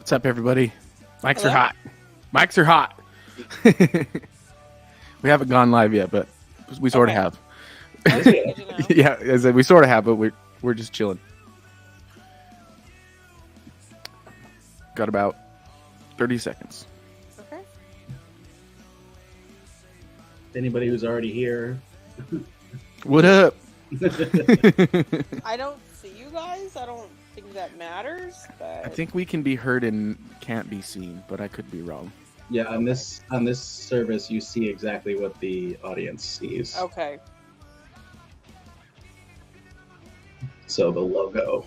What's up, everybody? Mics are Hello? hot. Mics are hot. We haven't gone live yet, but we sort of Okay. have. Okay, good to know. Yeah, I said we sort of have, but we're just chilling. Got about 30 seconds. Okay. Anybody who's already here. What up? I don't see you guys. I don't think that matters, but I think we can be heard and can't be seen, but I could be wrong. Yeah, on this service, you see exactly what the audience sees. okay. So the logo,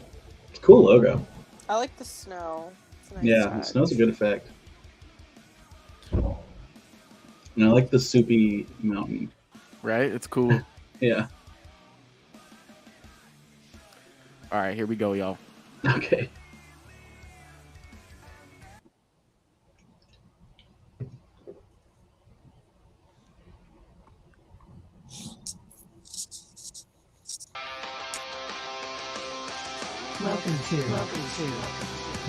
cool logo. I like the snow. It's a nice Yeah, touch. snow's a good effect. And I like the soupy mountain. Right? It's cool. Yeah. All right, here we go, y'all. Okay. Welcome to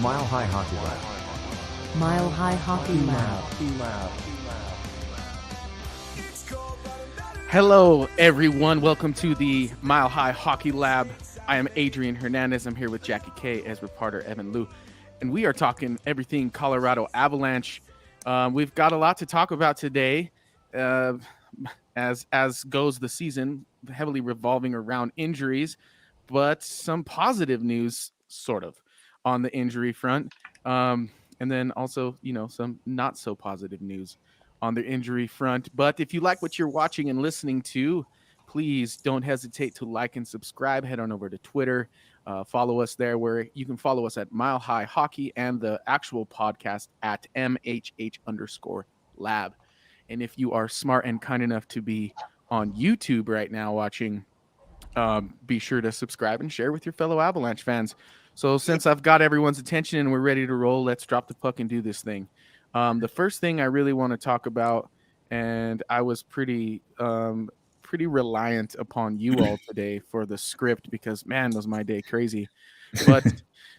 Mile High Hockey Lab. Mile High Hockey Lab. Hello, everyone. Welcome to the Mile High Hockey Lab. I am Adrian Hernandez. I'm here with Jackie K, Ezra Parter, Evan Liu, and we are talking everything Colorado Avalanche. We've got a lot to talk about today, as goes the season, heavily revolving around injuries, but some positive news, sort of, on the injury front, and then also, some not so positive news on the injury front. But if you like what you're watching and listening to, please don't hesitate to like and subscribe. Head on over to Twitter. Follow us there, where you can follow us at Mile High Hockey and the actual podcast at MHH_lab. And if you are smart and kind enough to be on YouTube right now watching, be sure to subscribe and share with your fellow Avalanche fans. So since I've got everyone's attention and we're ready to roll, let's drop the puck and do this thing. The first thing I really want to talk about, and I was pretty reliant upon you all today for the script because, man, was my day crazy. But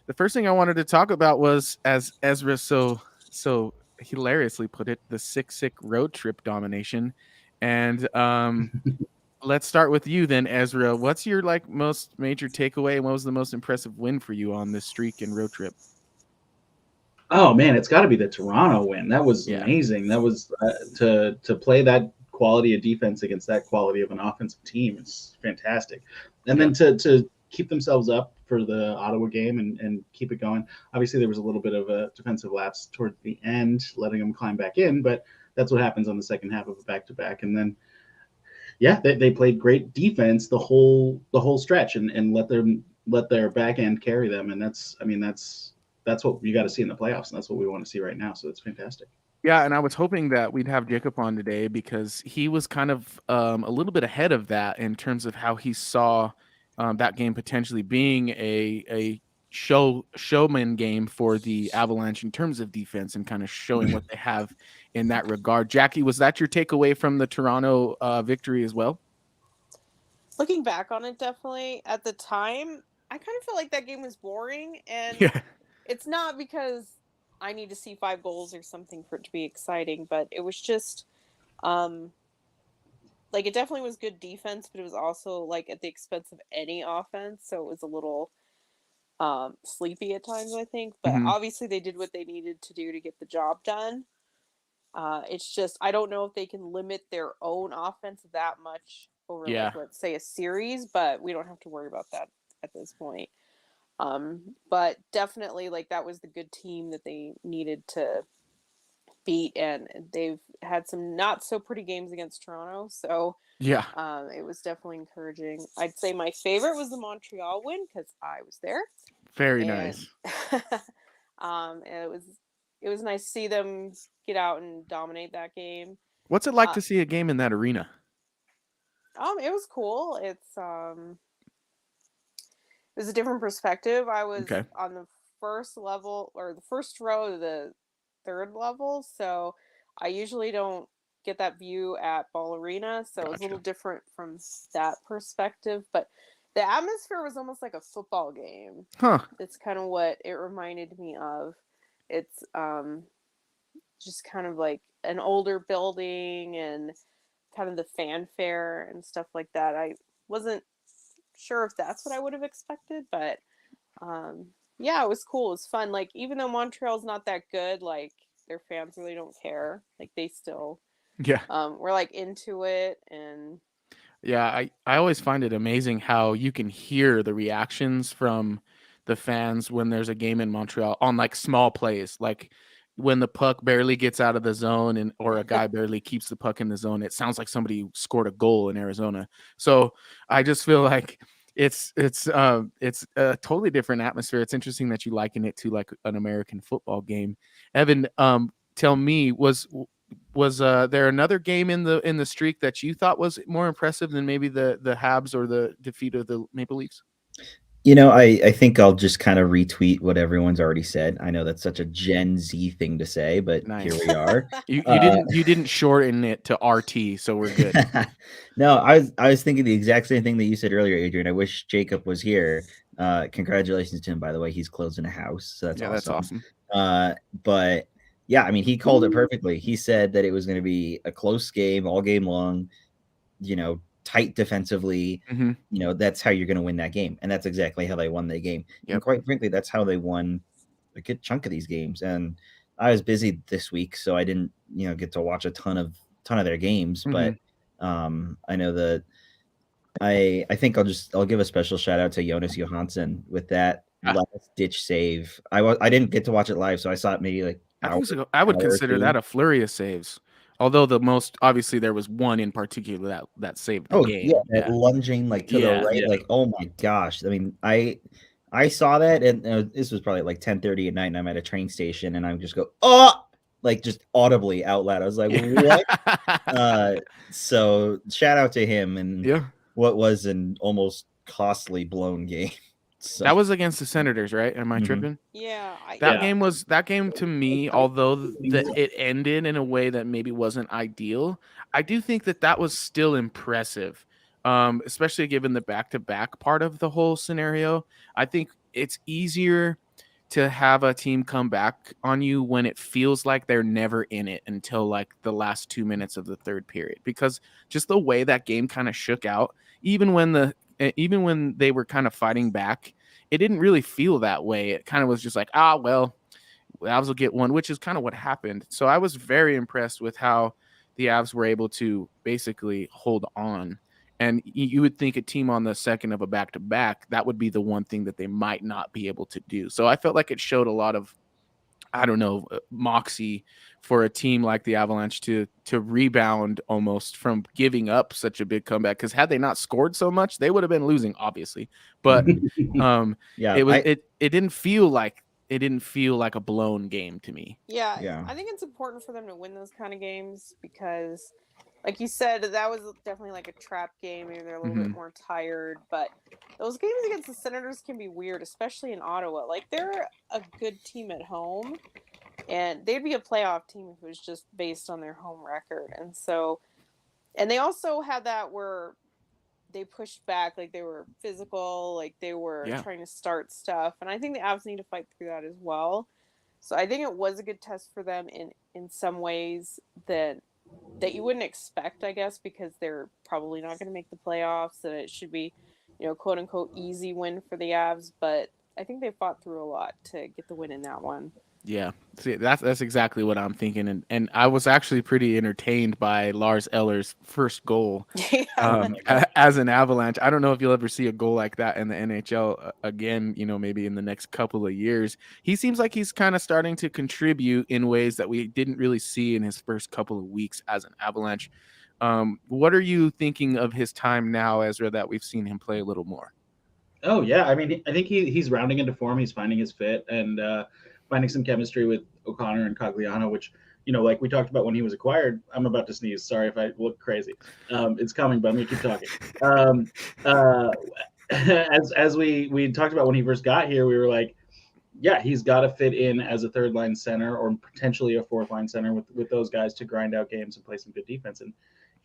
the first thing I wanted to talk about was, as Ezra so hilariously put it, the sick road trip domination. And let's start with you then, Ezra. What's your most major takeaway, and what was the most impressive win for you on this streak and road trip? Oh man, it's got to be the Toronto win. That was amazing. That was to play that quality of defense against that quality of an offensive team. It's fantastic. And then to keep themselves up for the Ottawa game and keep it going. Obviously, there was a little bit of a defensive lapse towards the end, letting them climb back in, but that's what happens on the second half of a back-to-back. And then, yeah, they played great defense the whole stretch and let their back end carry them. And that's what you got to see in the playoffs, and that's what we want to see right now. So it's fantastic. Yeah, and I was hoping that we'd have Jacob on today because he was kind of a little bit ahead of that in terms of how he saw that game potentially being a showman game for the Avalanche in terms of defense and kind of showing what they have in that regard. Jackie, was that your takeaway from the Toronto victory as well? Looking back on it, definitely. At the time, I kind of felt like that game was boring, and it's not because I need to see 5 goals or something for it to be exciting, but it was just it definitely was good defense, but it was also at the expense of any offense, so it was a little sleepy at times, I think. But obviously they did what they needed to do to get the job done. It's just I don't know if they can limit their own offense that much over let's say a series, but we don't have to worry about that at this point. But definitely that was the good team that they needed to beat, and they've had some not so pretty games against Toronto, so it was definitely encouraging. I'd say my favorite was the Montreal win because I was there. Very nice. It was nice to see them get out and dominate that game. What's it like to see a game in that arena? It was cool. It was a different perspective. I was on the first level, or the first row of the third level, so I usually don't get that view at Ball Arena, so it was a little different from that perspective. But the atmosphere was almost like a football game. Huh. That's kind of what it reminded me of. It's just kind of like an older building and kind of the fanfare and stuff like that. I wasn't sure if that's what I would have expected, but yeah, it was cool. It was fun. Like, even though Montreal's not that good, like, their fans really don't care. Like, they still Yeah. were like into it. And Yeah, I always find it amazing how you can hear the reactions from the fans when there's a game in Montreal on like small plays, like when the puck barely gets out of the zone and or a guy barely keeps the puck in the zone. It sounds like somebody scored a goal in Arizona. So I just feel like it's a totally different atmosphere. It's interesting that you liken it to like an American football game. Evan, tell me, was there another game in the streak that you thought was more impressive than maybe the Habs or the defeat of the Maple Leafs? I think I'll just kind of retweet what everyone's already said. I know that's such a Gen Z thing to say, but here Nice. we are. You didn't shorten it to RT, so we're good. No, I was thinking the exact same thing that you said earlier, Adrian. I wish Jacob was here. Congratulations to him, by the way. He's closing a house, so that's Yeah, that's awesome. awesome. But yeah, I mean, he called it perfectly. He said that it was going to be a close game all game long. Tight defensively. Mhm. That's how you're going to win that game, and that's exactly how they won the game. Yep. And quite frankly, that's how they won a good chunk of these games. And I was busy this week, so I didn't get to watch a ton of their games. But I know that I think I'll give a special shout out to Jonas Johansson with that last ditch save. I didn't get to watch it live, so I saw it maybe like I would hour or consider two. that a flurry of saves. Although the most obviously there was one in particular that saved the game. Yeah, that lunging like to the right, like oh my gosh. I mean, I saw that, and this was probably like 10:30 at night, and I'm at a train station, and I just go like just audibly out loud. I was like, what? So shout out to him, and Yeah. what was an almost costly blown game. So That was against the Senators, right? Am I tripping? yeah, That game to me, although it ended in a way that maybe wasn't ideal, I do think that was still impressive, especially given the back-to-back part of the whole scenario. I think it's easier to have a team come back on you when it feels like they're never in it until like the last 2 minutes of the third period, because just the way that game kind of shook out, even when they were kind of fighting back, it didn't really feel that way. It kind of was just like, well, the Avs will get one, which is kind of what happened. So I was very impressed with how the Avs were able to basically hold on. And you would think a team on the second of a back-to-back, that would be the one thing that they might not be able to do. So I felt like it showed a lot of, I don't know, moxie for a team like the Avalanche to rebound almost from giving up such a big comeback. Because had they not scored so much, they would have been losing, obviously. But yeah, it didn't feel like a blown game to me. Yeah, I think it's important for them to win those kind of games because, like you said, that was definitely like a trap game. Maybe they're a little bit more tired, but those games against the Senators can be weird, especially in Ottawa. Like, they're a good team at home, and they'd be a playoff team if it was just based on their home record. And they also had that where they pushed back, like they were physical, like they were trying to start stuff. And I think the Avs need to fight through that as well. So I think it was a good test for them in some ways that you wouldn't expect, I guess, because they're probably not going to make the playoffs, and it should be, quote unquote, easy win for the Avs. But I think they fought through a lot to get the win in that one. Yeah, see, that's exactly what I'm thinking, and I was actually pretty entertained by Lars Eller's first goal as an Avalanche. I don't know if you'll ever see a goal like that in the NHL again. Maybe in the next couple of years. He seems like he's kind of starting to contribute in ways that we didn't really see in his first couple of weeks as an Avalanche. What are you thinking of his time now, Ezra, that we've seen him play a little more? Oh yeah, I mean, I think he's rounding into form. He's finding his fit and finding some chemistry with O'Connor and Cogliano, which like we talked about when he was acquired. I'm about to sneeze. Sorry if I look crazy. It's coming, but I'm gonna keep talking. As we talked about when he first got here, we were like, yeah, he's got to fit in as a third line center or potentially a fourth line center with those guys to grind out games and play some good defense. And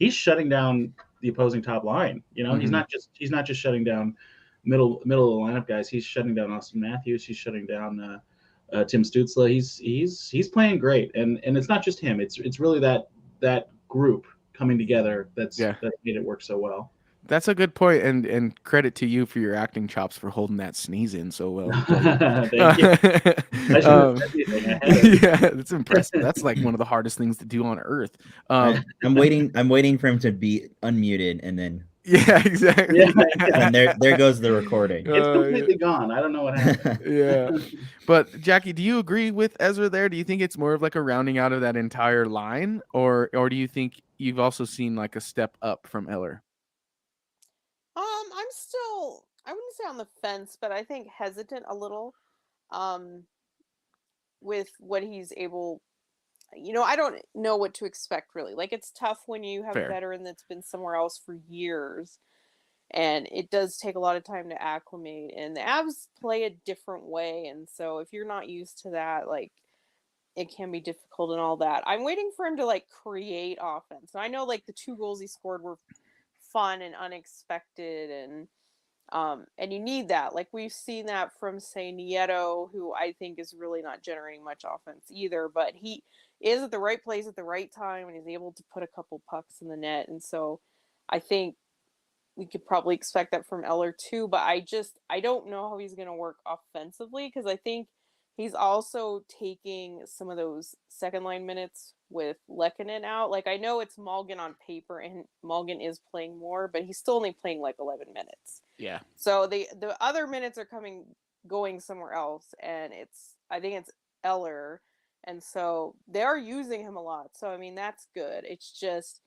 he's shutting down the opposing top line. He's not just shutting down middle of the lineup guys. He's shutting down Austin Matthews. He's shutting down Tim Stutzla. He's playing great, and it's not just him. It's really that group coming together that's made it work so well. That's a good point, and credit to you for your acting chops for holding that sneeze in so well. Thank you. I should have said anything. I had it. Yeah, that's impressive. That's like one of the hardest things to do on earth. I'm waiting for him to be unmuted, and then yeah, exactly. Yeah. and there goes the recording. It's completely gone. I don't know what happened. Yeah, but Jackie, do you agree with Ezra there? Do you think it's more of like a rounding out of that entire line, or do you think you've also seen like a step up from Eller? I'm still, I wouldn't say on the fence, but I think hesitant a little with what he's able. I don't know what to expect really. Like, it's tough when you have Fair. a veteran that's been somewhere else for years, and it does take a lot of time to acclimate. And the Avs play a different way, and so if you're not used to that, like, it can be difficult and all that. I'm waiting for him to like create offense. And I know like the 2 goals he scored were fun and unexpected, and you need that. Like, we've seen that from, say, Nieto, who I think is really not generating much offense either, but he is at the right place at the right time, and he's able to put a couple pucks in the net. And so I think we could probably expect that from Eller too, but I don't know how he's going to work offensively, because I think he's also taking some of those second line minutes with Lehkonen out. Like, I know it's Malgin on paper, and Malgin is playing more, but he's still only playing like 11 minutes. Yeah. So the other minutes are going somewhere else, and I think it's Eller, and so they are using him a lot. So I mean, that's good. It's just,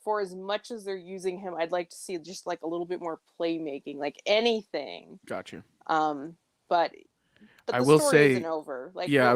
for as much as they're using him, I'd like to see just like a little bit more playmaking, like anything. Got you. But I the will story say, isn't over. Like, yeah, I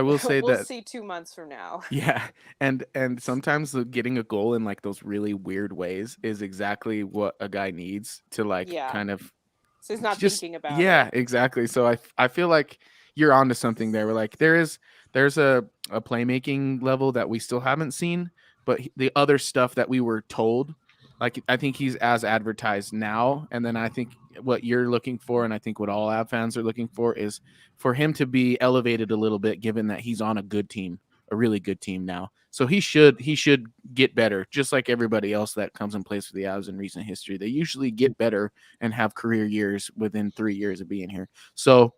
will say we'll that see 2 months from now. yeah, and sometimes getting a goal in like those really weird ways is exactly what a guy needs to like Yeah. kind of So he's not just thinking about yeah, it. exactly. So I feel like you're onto something there. We're like there's a playmaking level that we still haven't seen, but the other stuff that we were told, like I think he's as advertised now. And then I think what you're looking for, and I think what all Av fans are looking for, is for him to be elevated a little bit, given that he's on a good team, a really good team now. So he should get better, just like everybody else that comes and plays for the Avs in recent history. They usually get better and have career years within 3 years of being here. So,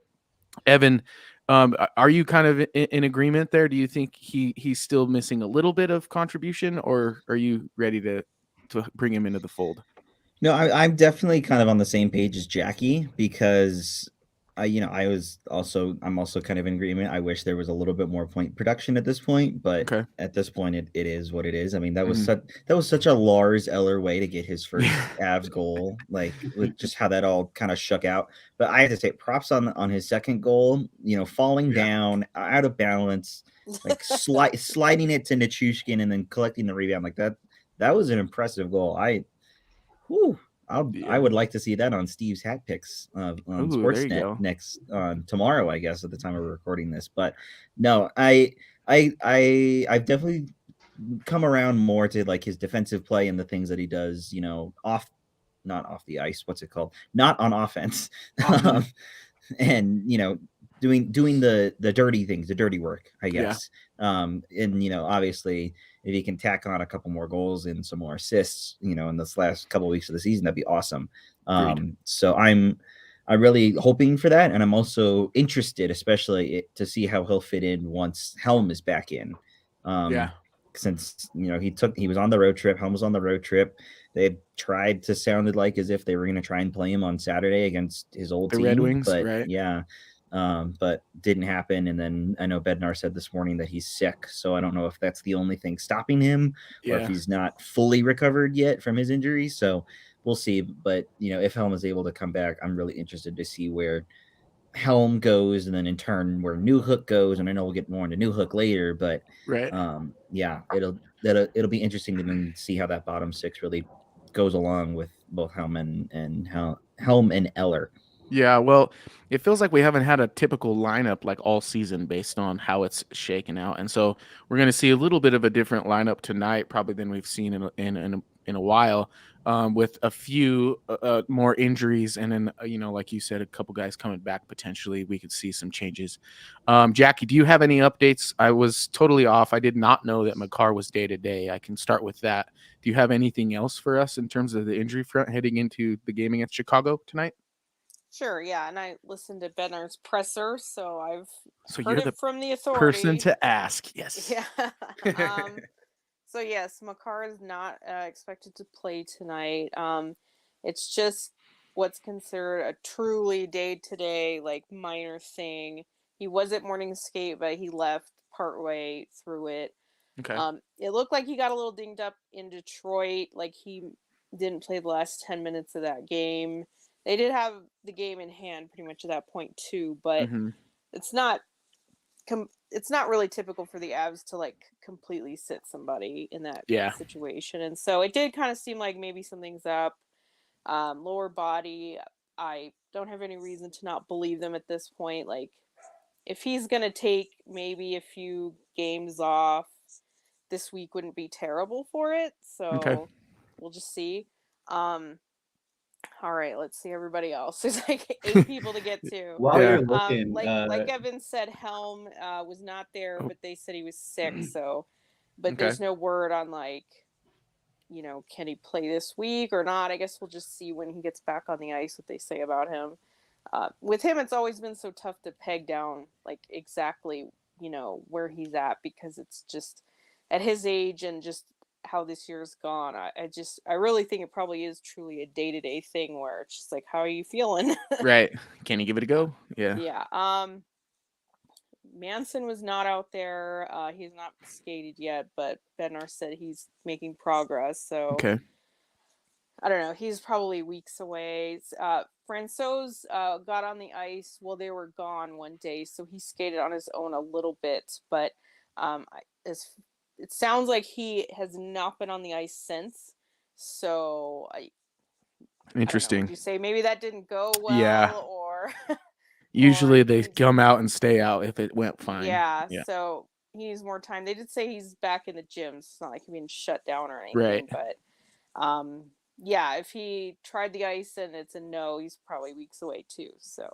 Evan, are you kind of in agreement there? Do you think he's still missing a little bit of contribution, or are you ready to bring him into the fold? No, I'm definitely kind of on the same page as Jackie, because I'm also kind of in agreement. I wish there was a little bit more point production at this point, but Okay. at this point it is what it is. I mean, that was such a Lars Eller way to get his first Avs goal, like with just how that all kind of shook out. But I have to say props on his second goal, falling down out of balance, like sliding it to Nichushkin and then collecting the rebound like that. That was an impressive goal. I would like to see that on Steve's hat picks on Sportsnet next tomorrow, I guess, at the time of recording this. But no, I've definitely come around more to like his defensive play and the things that he does, not off the ice. What's it called? Not on offense. And doing the dirty things, the dirty work, I guess. And obviously, if he can tack on a couple more goals and some more assists, in this last couple of weeks of the season, that'd be awesome. So I'm really hoping for that, and I'm also interested, especially to see how he'll fit in once Helm is back in. Since he was on the road trip, Helm was on the road trip. They tried to sounded like as if they were going to try and play him on Saturday against his old team, Red Wings, but right? Yeah. But didn't happen. And then I know Bednar said this morning that he's sick, so I don't know if that's the only thing stopping him or if he's not fully recovered yet from his injury. So we'll see. But if Helm is able to come back, I'm really interested to see where Helm goes, and then in turn where Newhook goes. And I know we'll get more into Newhook later, but it'll be interesting to then see how that bottom six really goes along with both Helm and Eller. Yeah, well, it feels like we haven't had a typical lineup like all season based on how it's shaken out, and so we're going to see a little bit of a different lineup tonight, probably than we've seen in in a while, with a few more injuries, and then like you said, a couple guys coming back potentially. We could see some changes. Jackie, do you have any updates? I was totally off. I did not know that Makar was day to day. I can start with that. Do you have anything else for us in terms of the injury front heading into the game against Chicago tonight? Sure, yeah, and I listened to Benner's presser, so I've You're heard the it from the person authority. to ask. Yes. Yeah. So yes, Makar is not expected to play tonight. It's just what's considered a truly day-to-day, like, minor thing. He was at morning skate, but he left partway through it. Okay. It looked like he got a little dinged up in Detroit. Like, he didn't play the last 10 minutes of that game. They did have the game in hand pretty much at that point too, but it's not really typical for the Avs to like completely sit somebody in that situation. And so it did kind of seem like maybe something's up. Lower body, I don't have any reason to not believe them at this point. Like, if he's going to take maybe a few games off, this week wouldn't be terrible for it. So we'll just see. All right, let's see everybody else. There's like 8 people to get to. While you're looking, like Evan said, Helm was not there, but they said he was sick. So, but there's no word on like, can he play this week or not? I guess we'll just see when he gets back on the ice what they say about him. With him, it's always been so tough to peg down like exactly where he's at, because it's just at his age and just how this year's gone. I really think it probably is truly a day-to-day thing where it's just like, how are you feeling? Right. Can you give it a go? Yeah. Yeah. Manson was not out there. He's not skated yet, but Bednar said he's making progress. So I don't know. He's probably weeks away. Francouz got on the ice while they were gone one day, so he skated on his own a little bit. But it sounds like he has not been on the ice since. So interesting. Would you say maybe that didn't go well? Yeah. Or usually they come out and stay out if it went fine. Yeah. So he needs more time. They did say he's back in the gym. So it's not like he's being shut down or anything. Right. But yeah, if he tried the ice and it's a no, he's probably weeks away too. So,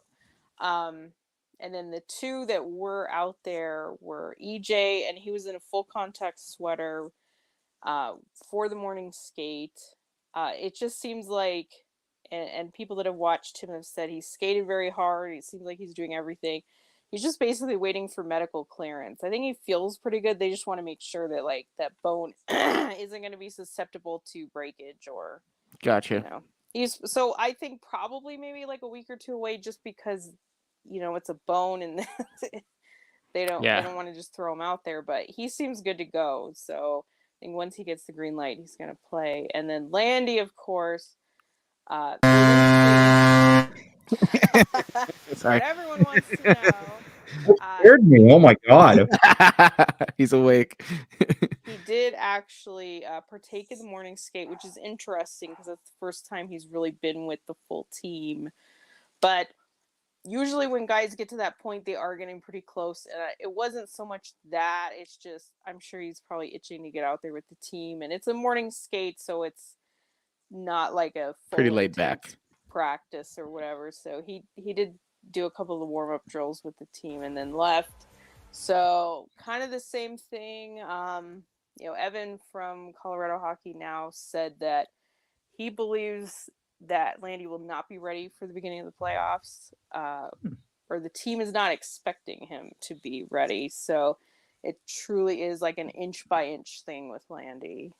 and then the 2 that were out there were EJ, and he was in a full contact sweater for the morning skate. It just seems like, and people that have watched him have said he skated very hard. It seems like he's doing everything. He's just basically waiting for medical clearance. I think he feels pretty good. They just want to make sure that like that bone isn't going to be susceptible to breakage or. Gotcha. So I think probably maybe like a week or 2 away, just because it's a bone and they don't want to just throw him out there. But he seems good to go. So I think once he gets the green light, he's going to play. And then Landy, of course. What everyone wants to know. Scared me. Oh my god. He's awake. He did actually partake in the morning skate, which is interesting because that's the first time he's really been with the full team. But usually when guys get to that point, they are getting pretty close. And it wasn't so much that. It's just, I'm sure he's probably itching to get out there with the team. And it's a morning skate, so it's not like a full pretty laid back practice or whatever. So he did do a couple of the warm-up drills with the team and then left. So kind of the same thing. Evan from Colorado Hockey Now said that he believes that Landy will not be ready for the beginning of the playoffs, or the team is not expecting him to be ready. So it truly is like an inch by inch thing with Landy.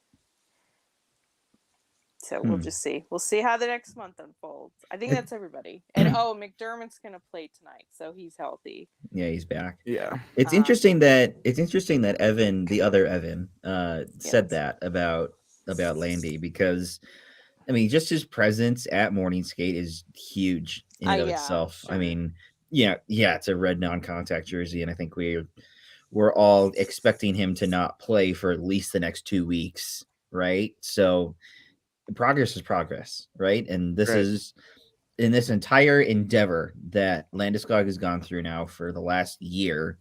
So we'll just see. We'll see how the next month unfolds. I think that's everybody. And McDermott's gonna play tonight, so he's healthy. Yeah, he's back. Yeah. It's interesting that Evan, the other Evan, said that about Landy, because I mean, just his presence at morning skate is huge in and of itself. Sure. I mean, it's a red non-contact jersey, and I think we're all expecting him to not play for at least the next 2 weeks, right? So progress is progress, right? And this is in this entire endeavor that Landeskog has gone through now for the last year.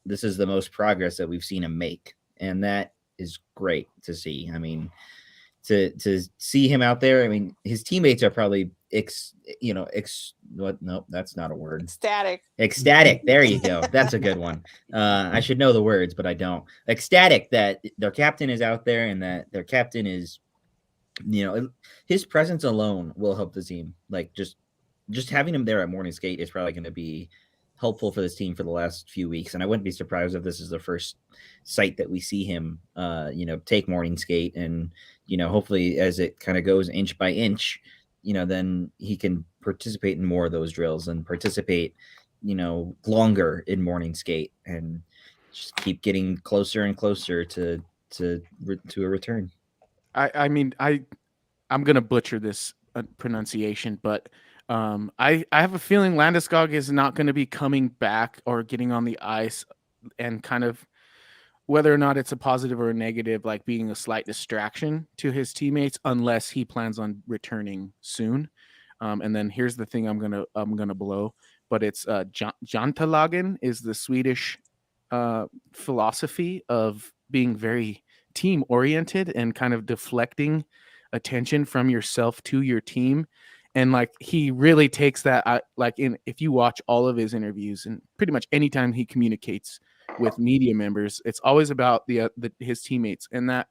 This is the most progress that we've seen him make, and that is great to see. I mean, to see him out there. I mean, his teammates are probably what? Nope, that's not a word. Ecstatic. There you go. That's a good one. I should know the words, but I don't. Ecstatic that their captain is out there and that their captain is, his presence alone will help the team. Like just having him there at morning skate is probably going to be helpful for this team for the last few weeks. And I wouldn't be surprised if this is the first site that we see him, take morning skate. And, hopefully as it kind of goes inch by inch, then he can participate in more of those drills and participate, longer in morning skate and just keep getting closer and closer to a return. I mean, I'm gonna butcher this pronunciation, but I have a feeling Landeskog is not going to be coming back or getting on the ice, and kind of whether or not it's a positive or a negative, like being a slight distraction to his teammates, unless he plans on returning soon. And then here's the thing I'm gonna blow, but it's Jantelagen is the Swedish philosophy of being very team oriented and kind of deflecting attention from yourself to your team. And like he really takes that if you watch all of his interviews and pretty much anytime he communicates with media members, it's always about his teammates, and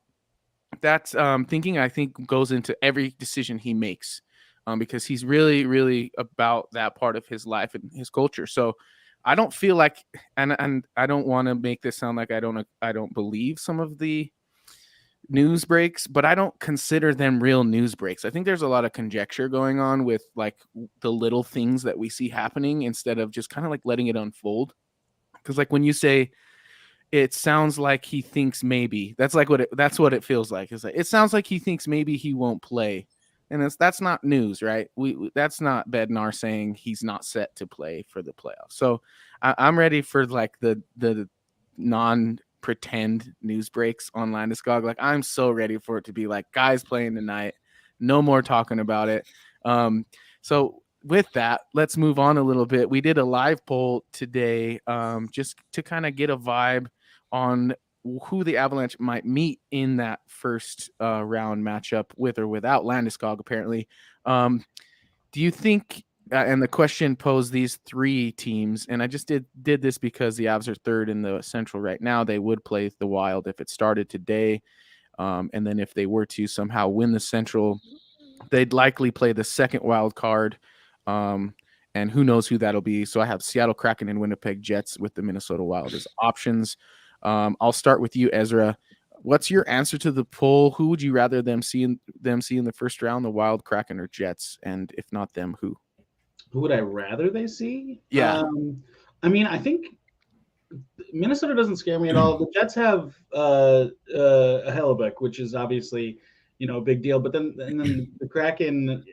that's thinking I think goes into every decision he makes, because he's really really about that part of his life and his culture. So I don't feel like, and I don't want to make this sound like I don't believe some of the news breaks, but I don't consider them real news breaks. I think there's a lot of conjecture going on with like the little things that we see happening instead of just kind of like letting it unfold. Because like when you say it sounds like he thinks maybe, that's what it feels like. It's like it sounds like he thinks maybe he won't play, and that's not news, right? That's not Bednar saying he's not set to play for the playoffs. So I'm ready for like the non pretend news breaks on Landeskog. Like I'm so ready for it to be like guys playing tonight, no more talking about it. So with that, let's move on a little bit. We did a live poll today, just to kind of get a vibe on who the Avalanche might meet in that first round matchup with or without Landeskog, apparently. Do you think, and the question posed these three teams, and I just did this because the Avs are third in the Central right now. They would play the Wild if it started today. And then if they were to somehow win the Central, they'd likely play the second wild card. And who knows who that'll be. So I have Seattle Kraken and Winnipeg Jets with the Minnesota Wild as options. I'll start with you, Ezra. What's your answer to the poll? Who would you rather them see in the first round, the Wild, Kraken, or Jets? And if not them, who? Who would I rather they see? Yeah. I mean, I think Minnesota doesn't scare me at all. The Jets have a Hellebuck, which is obviously, a big deal. But then the Kraken,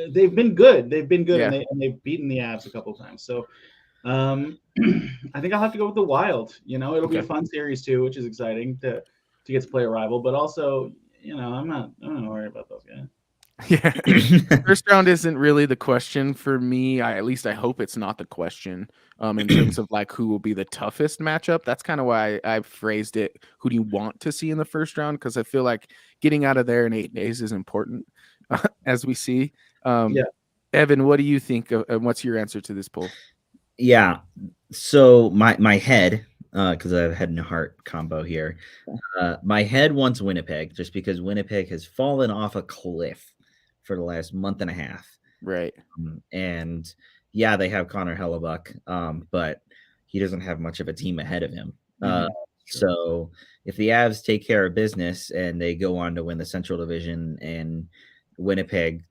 they've been good. Yeah. and they've beaten the Avs a couple of times. So I think I'll have to go with the Wild. It'll be a fun series too, which is exciting to get to play a rival. But also, I'm not worried about those guys. Yeah. First round isn't really the question for me. At least I hope it's not the question in terms of like who will be the toughest matchup. That's kind of why I phrased it. Who do you want to see in the first round? Because I feel like getting out of there in 8 days is important, as we see. Evan, what do you think? And what's your answer to this poll? Yeah. So my head, because I have a head and a heart combo here. My head wants Winnipeg just because Winnipeg has fallen off a cliff for the last month and a half. Right. And yeah, they have Connor Hellebuck, but he doesn't have much of a team ahead of him. So if the Avs take care of business and they go on to win the Central Division and Winnipeg,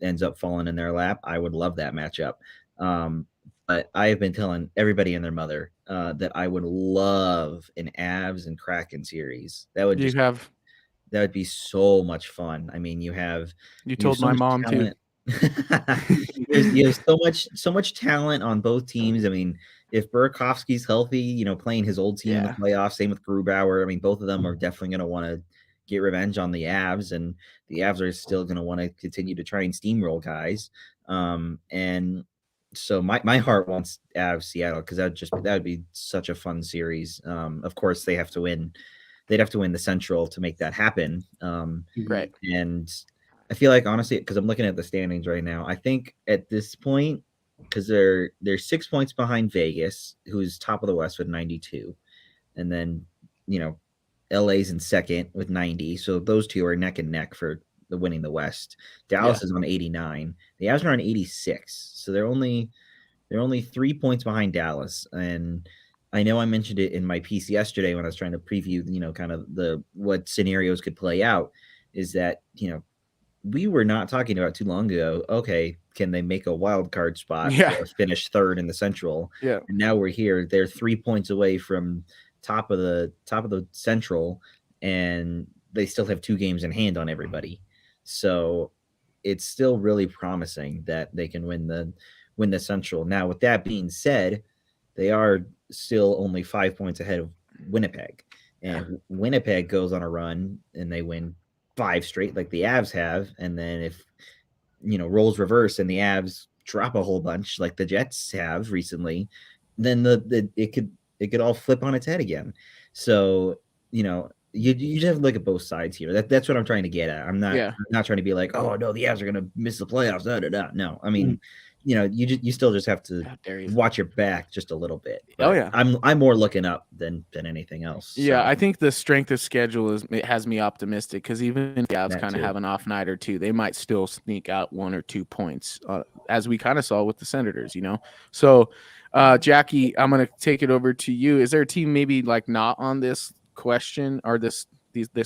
ends up falling in their lap, I would love that matchup. But I have been telling everybody and their mother that I would love an Avs and Kraken series. That would be so much fun. I mean, you told my mom talent. Too. you have so much talent on both teams. I mean, if Burakovsky's healthy, playing his old team in the playoffs, same with Grubauer. I mean, both of them are definitely going to want to get revenge on the Avs, and the Avs are still going to want to continue to try and steamroll guys. And so my heart wants Avs Seattle because that would be such a fun series. Of course, they have to win they'd have to win the Central to make that happen. Right. And I feel like, honestly, because I'm looking at the standings right now, I think at this point, because they're 6 points behind Vegas, who's top of the West with 92, and then LA's in second with 90. So those two are neck and neck for the winning the West. Dallas is on 89. The Avs are on 86. So they're only 3 points behind Dallas. And I know I mentioned it in my piece yesterday when I was trying to preview, kind of what scenarios could play out, is that, we were not talking about too long ago. Okay, can they make a wild card spot or finish third in the Central? Yeah. And now we're here. They're 3 points away from top of the Central, and they still have 2 games in hand on everybody. So it's still really promising that they can win the Central. Now, with that being said, they are still only 5 points ahead of Winnipeg. And if Winnipeg goes on a run and they win 5 straight like the Avs have, and then if roles reverse and the Avs drop a whole bunch like the Jets have recently, then it could all flip on its head again. So you just have to look at both sides here. That's what I'm trying to get at. I'm not trying to be like, oh no, the Avs are gonna miss the playoffs. No, I mean, you still just have to watch your back just a little bit. But I'm more looking up than anything else. Yeah, I think the strength of schedule has me optimistic, because even if the Avs kind of have an off night or two, they might still sneak out 1 or 2 points, as we kind of saw with the Senators. So Jackie, I'm gonna take it over to you. Is there a team maybe like not on this question or this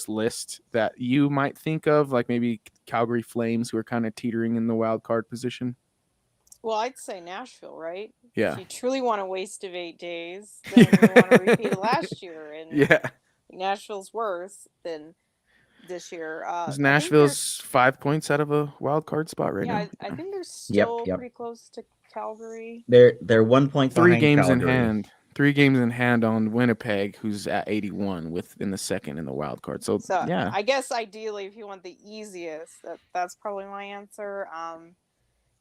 list that you might think of, like maybe Calgary Flames, who are kind of teetering in the wild card position? Well, I'd say Nashville, right? Yeah. If you truly want a waste of 8 days, then you want to repeat it last year. And Nashville's worse than this year. Nashville's 5 points out of a wild card spot right now. I think they're still pretty close to Calgary. They're 1 point behind 3 games Calgary. in hand. 3 games in hand on Winnipeg, who's at 81 in the second in the wild card. So yeah, I guess ideally, if you want the easiest, that's probably my answer.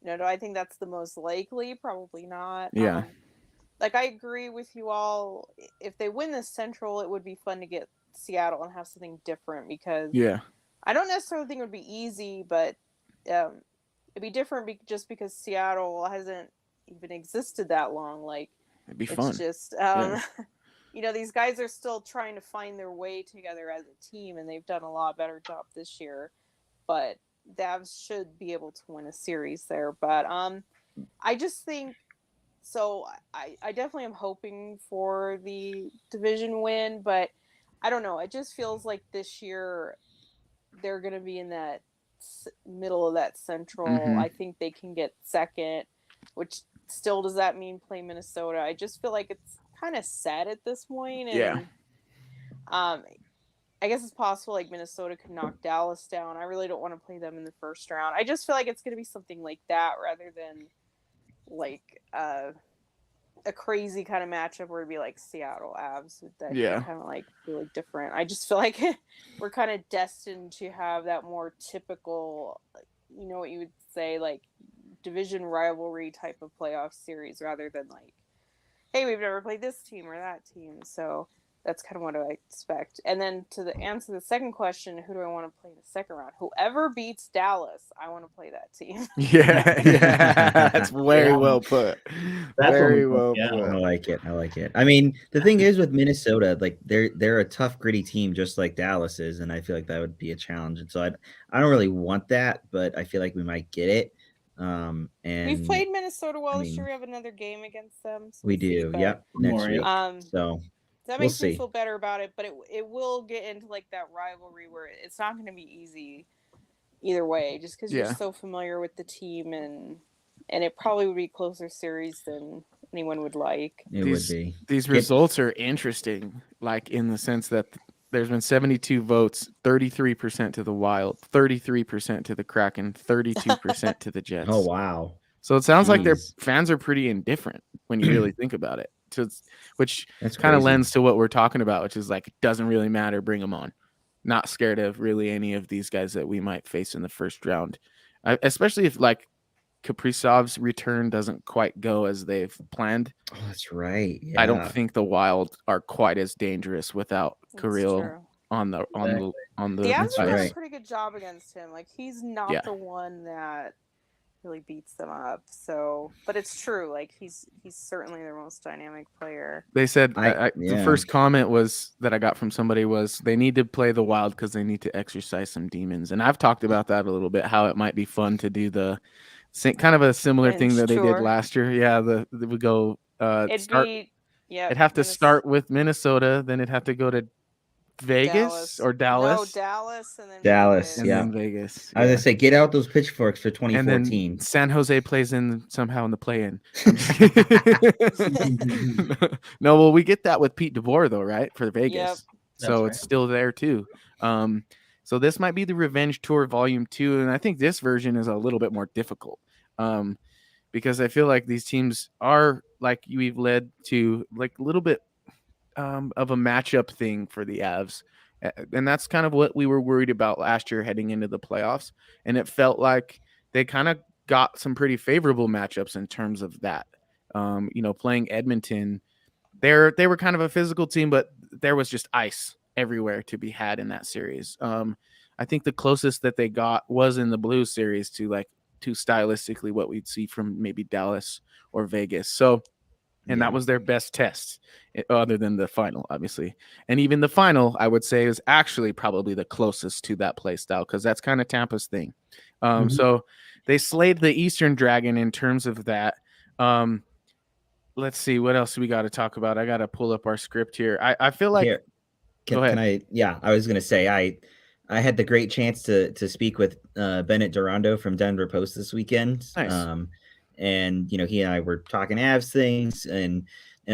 Do I think that's the most likely? Probably not. Yeah. I agree with you all. If they win the Central, it would be fun to get Seattle and have something different, because I don't necessarily think it would be easy, but it'd be different just because Seattle hasn't even existed that long. It'd be fun. It's just, these guys are still trying to find their way together as a team, and they've done a lot better job this year. But the Avs should be able to win a series there. But I just think so. I definitely am hoping for the division win, but I don't know. It just feels like this year they're going to be in that middle of that Central. Mm-hmm. I think they can get second, which still does that mean play Minnesota? I just feel like it's kind of set at this point. And, I guess it's possible Minnesota could knock Dallas down. I really don't want to play them in the first round. I just feel like it's going to be something like that rather than a crazy kind of matchup where it'd be like Seattle Avs. That kind of really different. I just feel like we're kind of destined to have that more typical, what you would say, division rivalry type of playoff series rather than hey, we've never played this team or that team. So that's kind of what I expect. And then to answer the second question, who do I want to play in the second round? Whoever beats Dallas, I want to play that team. That's very well put. Very well put. I like it. I mean, the thing is with Minnesota, they're a tough, gritty team, just like Dallas is, and I feel like that would be a challenge. And so I don't really want that, but I feel like we might get it. And we've played Minnesota this year. We have another game against them. So we do. Next week. So that makes me feel better about it, but it will get into that rivalry where it's not going to be easy either way, just because you're so familiar with the team, and it probably would be a closer series than anyone would like. These results are interesting, in the sense that there's been 72 votes, 33% to the Wild, 33% to the Kraken, 32% to the Jets. Oh, wow. So it sounds like their fans are pretty indifferent when you really think about it. Which kind of lends to what we're talking about, which is it doesn't really matter, bring them on. Not scared of really any of these guys that we might face in the first round, especially if Kaprizov's return doesn't quite go as they've planned. Oh, that's right. I don't think the Wild are quite as dangerous without Kirill on the Exactly. on The the Avs have done a Right. pretty good job against him. Like he's not Yeah. the one that really beats them up. So, but it's true. Like he's certainly their most dynamic player. They said I- the yeah. first comment was that I got from somebody was they need to play the Wild because they need to exercise some demons, and I've talked about that a little bit. How it might be fun to do the kind of a similar thing Revenge that they did tour. last year. Yeah, we go It'd start. be yeah. It'd have to start with Minnesota, then it'd have to go to Vegas or No, Dallas, Dallas and then Dallas, Vegas. and yeah. then Vegas. I was Yeah. gonna say, get out those pitchforks for And 2014. then San Jose plays in somehow in the play-in. I'm just kidding. No, well, we get that with Pete DeBoer though, right? For Vegas, Yep. so That's it's still there too. So this might be the Revenge Tour Volume 2, and I think this version is a little bit more difficult, because I feel like these teams are like we've led to like a little bit of a matchup thing for the Avs. And that's kind of what we were worried about last year heading into the playoffs. And it felt like they kind of got some pretty favorable matchups in terms of that. Playing Edmonton, they were kind of a physical team, but there was just ice everywhere to be had in that series. I think the closest that they got was in the Blues series to stylistically what we'd see from maybe Dallas or Vegas. So, and that was their best test, other than the final, obviously. And even the final, I would say, is actually probably the closest to that play style because that's kind of Tampa's thing. So they slayed the Eastern Dragon in terms of that. Let's see what else we got to talk about. I got to pull up our script here. I feel like. Here, Go ahead. can I? Yeah, I was gonna say I had the great chance to speak with Bennett Durando from Denver Post this weekend. Nice. And he and I were talking Avs things and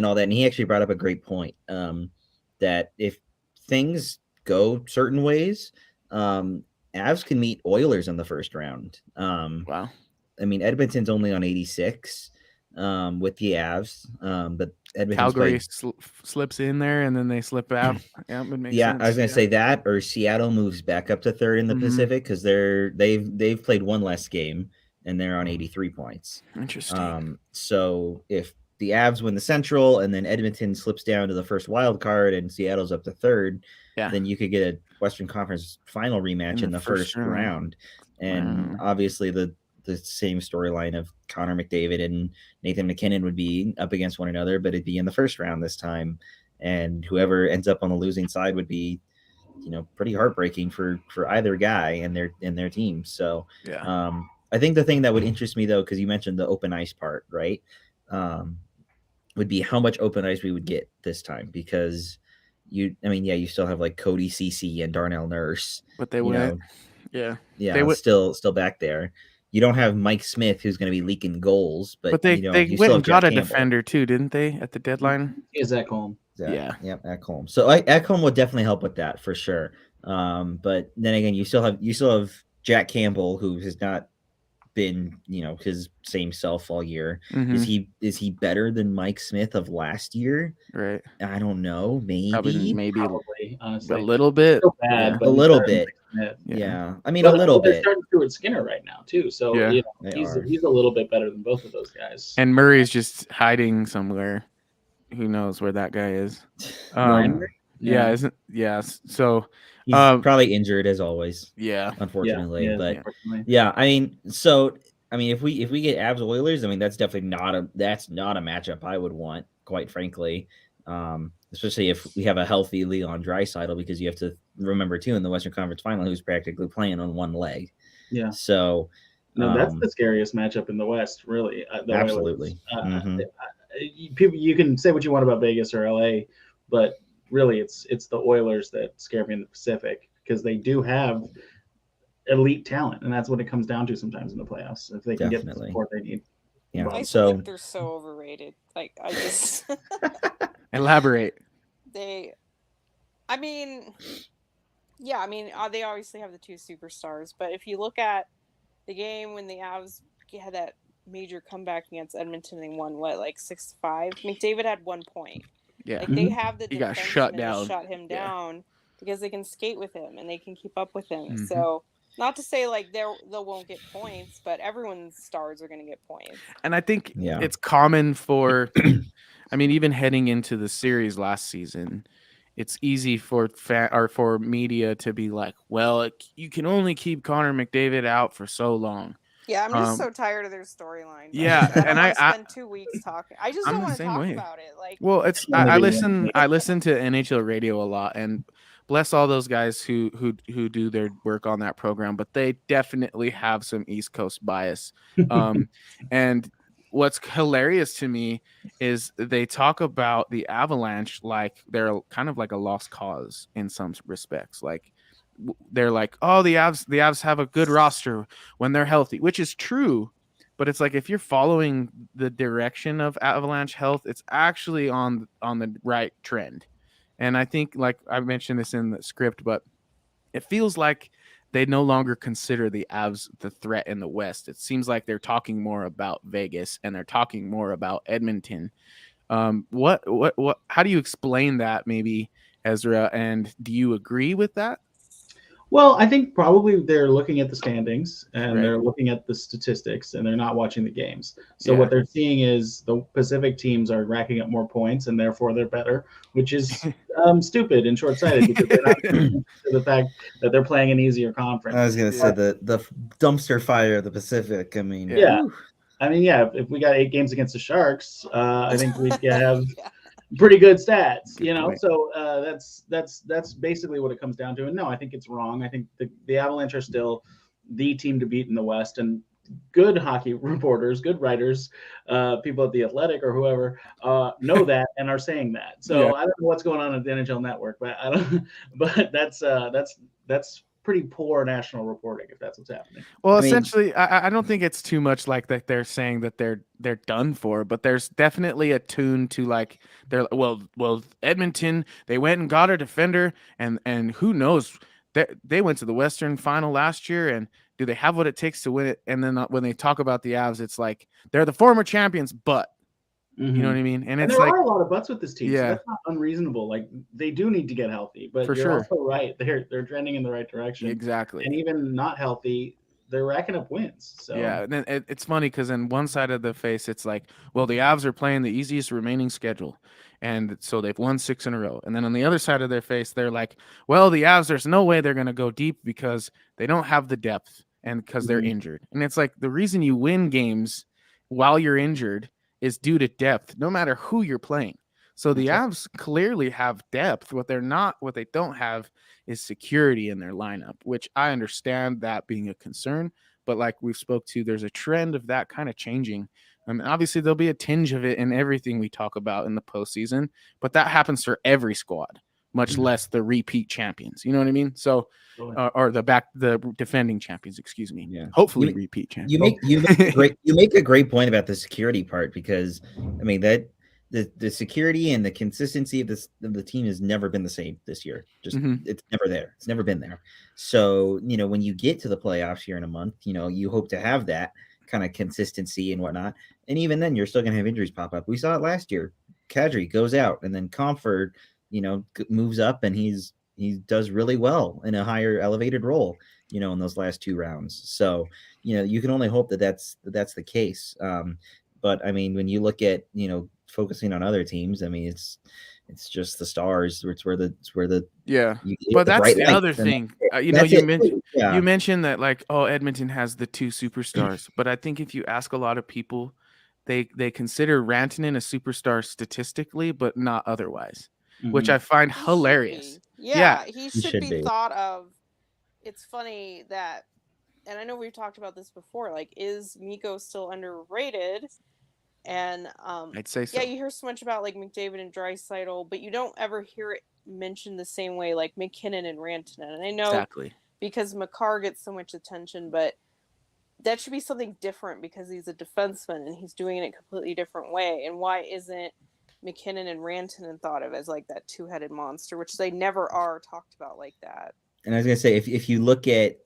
all that, and he actually brought up a great point. That if things go certain ways, Avs can meet Oilers in the first round. Wow. I mean, Edmonton's only on 86 with the Avs, but Edmonton's Calgary played. slips in there and then they slip out. Yeah, it would make Yeah, sense. I was gonna say that, or Seattle moves back up to third in the Pacific because they've played one less game and they're on 83 points. Interesting. So if the Avs win the Central and then Edmonton slips down to the first wild card and Seattle's up to third, then you could get a Western Conference final rematch in the first round. And obviously the same storyline of Connor McDavid and Nathan McKinnon would be up against one another, but it'd be in the first round this time. And whoever ends up on the losing side would be, pretty heartbreaking for either guy and their team. So I think the thing that would interest me though, because you mentioned the open ice part, right? Would be how much open ice we would get this time because you still have like Cody Ceci and Darnell Nurse, but they went, they would still back there. You don't have Mike Smith who's going to be leaking goals, but they you went still and have got a Campbell. Defender too, didn't they? At the deadline, is that home? Yeah, Ekholm. So Ekholm would definitely help with that for sure. But then again, you still have Jack Campbell, who has not been his same self all year. Is he better than Mike Smith of last year? Right. I don't know. Maybe Honestly, a little bit. So bad, but a little bit. Yeah. I mean, a little they're bit. starting Stuart Skinner right now too, so he's a little bit better than both of those guys. And Murray's just hiding somewhere. Who knows where that guy is? So he's probably injured as always. Yeah, unfortunately. Unfortunately. I mean, if we get Avs Oilers, I mean that's definitely not a matchup I would want, quite frankly. Especially if we have a healthy Leon Draisaitl, because you have to remember too in the Western Conference Final who's practically playing on one leg. Yeah. So no, that's the scariest matchup in the West, really. Absolutely. People, you can say what you want about Vegas or LA, but really it's the Oilers that scare me in the Pacific because they do have elite talent, and that's what it comes down to sometimes in the playoffs. If they can get the support they need. Yeah. I think they're so overrated. Like I just elaborate. They obviously have the two superstars, but if you look at the game when the Avs had that major comeback against Edmonton and won 6-5, McDavid had 1 point. Yeah, they have the he got shut down. Shut him down because they can skate with him and they can keep up with him. So not to say they won't get points, but everyone's stars are going to get points. And I think it's common for, I mean, even heading into the series last season, it's easy for or for media to be like, well, you can only keep Connor McDavid out for so long. Yeah, I'm just so tired of their storyline. Yeah, I don't and want to spend 2 weeks talking. I just I'm don't the want to same talk way. about it. Like, well, it's I listen to NHL radio a lot, and bless all those guys who do their work on that program, but they definitely have some East Coast bias. And what's hilarious to me is they talk about the Avalanche like they're kind of like a lost cause in some respects. Like they're like, oh, the Avs have a good roster when they're healthy, which is true. But it's like if you're following the direction of Avalanche health, it's actually on the right trend. And I think, like I mentioned this in the script, but it feels like they no longer consider the Avs the threat in the West. It seems like they're talking more about Vegas and they're talking more about Edmonton. What? How do you explain that, maybe, Ezra? And do you agree with that? Well, I think probably they're looking at the standings and Right. they're looking at the statistics and they're not watching the games. So Yeah. what they're seeing is the Pacific teams are racking up more points and therefore they're better, which is stupid and short-sighted because they're not attention to the fact that they're playing an easier conference. I was gonna say the dumpster fire of the Pacific. I mean, Yeah. I mean, yeah, if we got 8 games against the Sharks, I think we could have pretty good stats, Good you know. point. So that's basically what it comes down to. And no, I think it's wrong. I think the Avalanche are still the team to beat in the West, and good hockey reporters, good writers, people at the Athletic or whoever know that and are saying that. So Yeah. I don't know what's going on at the NHL Network, but I don't. But that's pretty poor national reporting if that's what's happening. Well, I mean- essentially, I don't think it's too much like that. They're saying that they're done for, but there's definitely a tune to like they're well Edmonton, they went and got a defender, and who knows, they went to the Western Final last year, and do they have what it takes to win it? And then when they talk about the Avs, it's like they're the former champions, but you know what I mean? And And it's there like, are a lot of butts with this team, so yeah, that's not unreasonable. Like they do need to get healthy, but For you're sure. also right. They're trending in the right direction. exactly. And even not healthy, they're racking up wins. So Yeah, and then it's funny because in one side of the face, it's like, well, the Avs are playing the easiest remaining schedule, and so they've won 6 in a row. And then on the other side of their face, they're like, well, the Avs, there's no way they're going to go deep because they don't have the depth and because they're Mhm. injured. And it's like the reason you win games while you're injured is due to depth, no matter who you're playing. So the That's Avs clearly have depth. What they don't have is security in their lineup, which I understand that being a concern. But like we've spoke to, there's a trend of that kind of changing. I mean, obviously there'll be a tinge of it in everything we talk about in the postseason, but that happens for every squad, much Mhm. less the repeat champions. You know what I mean? So, Totally. or the defending champions, excuse me. Yeah. Hopefully repeat champions. You make a great point about the security part, because I mean that the security and the consistency of the team has never been the same this year. Just it's never there. It's never been there. So, when you get to the playoffs here in a month, you hope to have that kind of consistency and whatnot. And even then, you're still gonna have injuries pop up. We saw it last year. Kadri goes out, and then Comfort, moves up, and he does really well in a higher elevated role, in those last 2 rounds. So, you can only hope that that's the case. But I mean, when you look at, focusing on other teams, I mean, it's just the Stars. It's where the yeah. you get But the that's bright the lights, other and thing. that's it. Yeah. You mentioned that like, oh, Edmonton has the 2 superstars, but I think if you ask a lot of people, they consider Rantanen a superstar statistically, but not otherwise, which I find He should hilarious. be. Yeah, he He should should be be. thought of. It's funny that, and I know we've talked about this before. Like, is Miko still underrated? And I'd say so. yeah, you hear so much about like McDavid and Draisaitl, but you don't ever hear it mentioned the same way like McKinnon and Rantanen. And I know Exactly. because Makar gets so much attention, but that should be something different because he's a defenseman and he's doing it a completely different way. And why isn't McKinnon and Rantanen thought of as like that 2-headed monster, which they never are talked about like that? And I was gonna say, if you look at,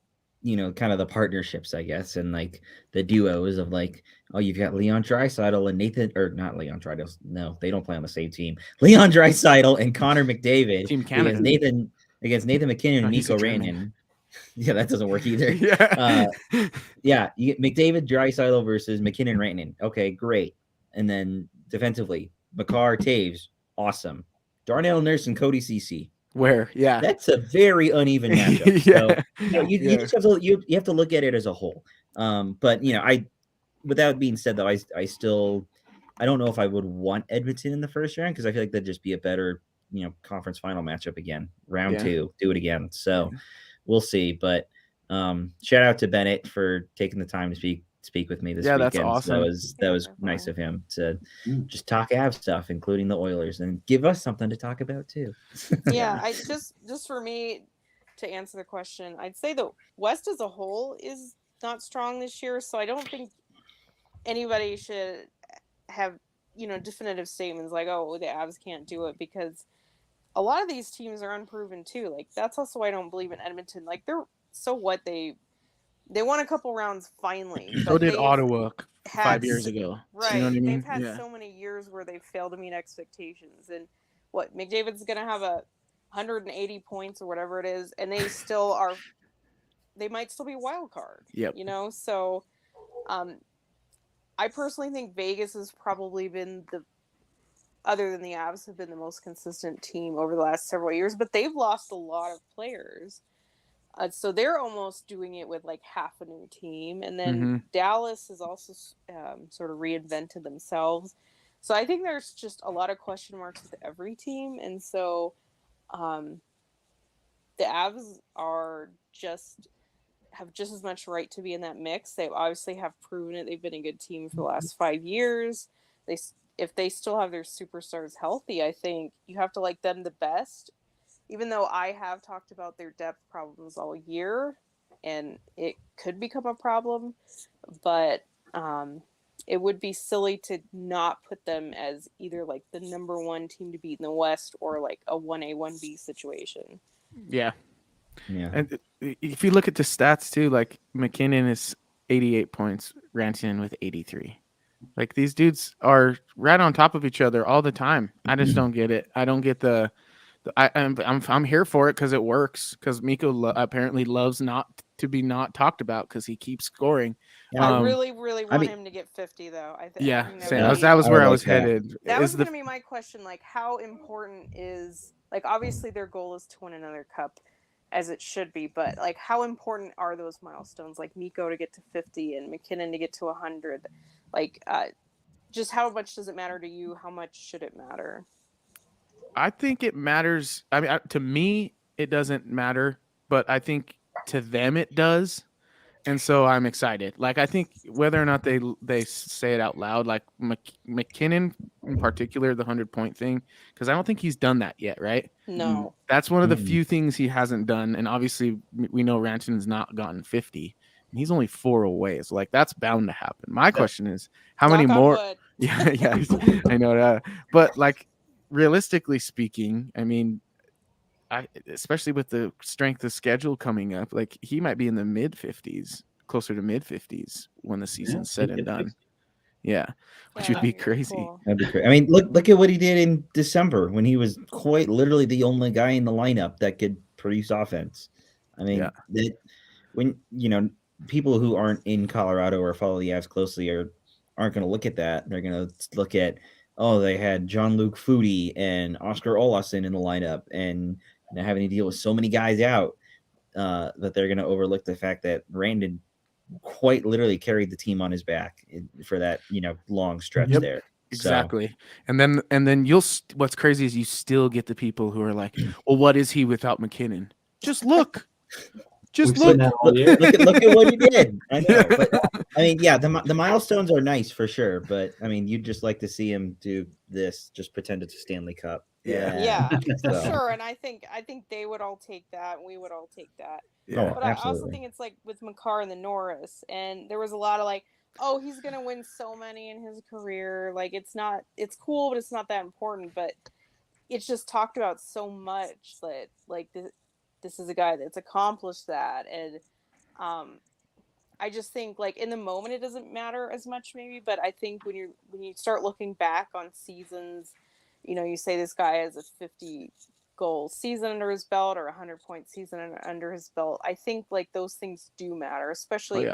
kind of the partnerships, I guess, and like the duos of like, oh, you've got Leon Draisaitl and Nathan, or not Leon Draisaitl. No, they don't play on the same team. Leon Draisaitl and Connor McDavid Team Canada. against Nathan McKinnon and he's a Nico German. Rantanen. Yeah, that doesn't work either. Yeah. Yeah, you get McDavid, Draisaitl versus McKinnon, Rantanen. Okay, great. And then defensively, Makar, Taves, awesome. Darnell Nurse and Cody CC. Where? Yeah. That's a very uneven matchup. Yeah. So you just have to you have to look at it as a whole. But with that being said, though, I don't know if I would want Edmonton in the first round because I feel like that'd just be a better conference final matchup again. Round 2, do it again. So we'll see. But shout out to Bennett for taking the time to speak with me this weekend. That's awesome. That was nice of him to just talk Avs stuff, including the Oilers, and give us something to talk about too. Yeah, I just for me to answer the question, I'd say the West as a whole is not strong this year, so I don't think anybody should have definitive statements like, oh, the Avs can't do it, because a lot of these teams are unproven too. Like, that's also why I don't believe in Edmonton. Like, they're so what they won a couple rounds finally. So did Ottawa 5 years ago. Right. You know what I mean? They've had so many years where they've failed to meet expectations. And what, McDavid's going to have 180 points or whatever it is, and they still are, they might still be a wild card. Yep. So I personally think Vegas has probably been other than the Avs, have been the most consistent team over the last several years, but they've lost a lot of players. So they're almost doing it with like half a new team. And then Dallas has also sort of reinvented themselves. So I think there's just a lot of question marks with every team. And so the Avs have just as much right to be in that mix. They obviously have proven it. They've been a good team for the last 5 years. If they still have their superstars healthy, I think you have to like them the best. Even though I have talked about their depth problems all year, and it could become a problem, but it would be silly to not put them as either like the number 1 team to beat in the West or like a 1A, 1B situation. Yeah. And if you look at the stats too, like McKinnon is 88 points, Rantanen with 83. Like, these dudes are right on top of each other all the time. I just don't get it. I don't get I'm here for it because it works. Because Mikko apparently loves not to be not talked about because he keeps scoring. I really want him to get 50 though. I think that was where I was headed. That was going to be my question. Like, how important is, like, obviously their goal is to win another cup, as it should be, but like, how important are those milestones? Like Mikko to get to 50 and McKinnon to get to 100. Like, just how much does it matter to you? How much should it matter? I think it matters. I mean, to me, it doesn't matter, but I think to them it does. And so I'm excited. Like, I think whether or not they say it out loud, like McKinnon in particular, the 100-point thing, because I don't think he's done that yet, right? No. That's one of the few things he hasn't done. And obviously, we know Rantanen's not gotten 50. And he's only 4 away. So, like, that's bound to happen. My question is, how many more? Yeah, I know that. But, like, realistically speaking, I mean, especially with the strength of schedule coming up, like, he might be in the mid-50s, closer to mid-50s when the season's said and done. Yeah, which would be crazy. Cool. That'd be crazy. I mean, look at what he did in December when he was quite literally the only guy in the lineup that could produce offense. I mean, when people who aren't in Colorado or follow the Avs closely aren't going to look at that. They're going to look at, they had Jean-Luc Foudy and Oscar Olausson in the lineup, and having to deal with so many guys out that they're going to overlook the fact that Randon quite literally carried the team on his back for that long stretch there. Exactly. So. And then what's crazy is you still get the people who are like, well, what is he without McKinnon? Just look. Just look at what he did. I know. But, I mean, yeah, the milestones are nice for sure, but I mean, you'd just like to see him do this, just pretend it's a Stanley Cup. Yeah, for sure. And I think they would all take that, and we would all take that. Yeah, but absolutely. I also think it's like with Makar and the Norris, and there was a lot of like, oh, he's gonna win so many in his career. Like, it's cool, but it's not that important. But it's just talked about so much that like this is a guy that's accomplished that, and I just think like in the moment it doesn't matter as much maybe, but I think when you start looking back on seasons, you say this guy has a 50-goal season under his belt or a 100-point season under his belt. I think like those things do matter, especially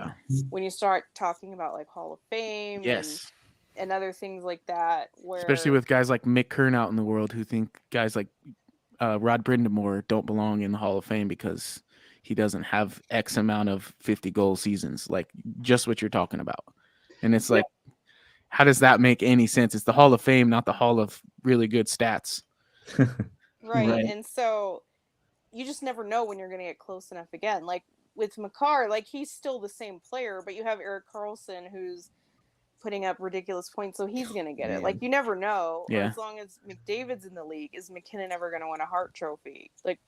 when you start talking about like Hall of Fame. Yes. and other things like that. Where Especially with guys like Mick Kern out in the world who think guys like Rod Brindamore don't belong in the Hall of Fame because he doesn't have X amount of 50-goal seasons, like just what you're talking about. And it's like, how does that make any sense? It's the Hall of Fame, not the Hall of really good stats. right. And so you just never know when you're going to get close enough again. Like with Makar, like he's still the same player, but you have Erik Karlsson who's putting up ridiculous points, so he's going to get it. Like you never know. Or as long as McDavid's in the league, is McKinnon ever going to win a Hart Trophy? Like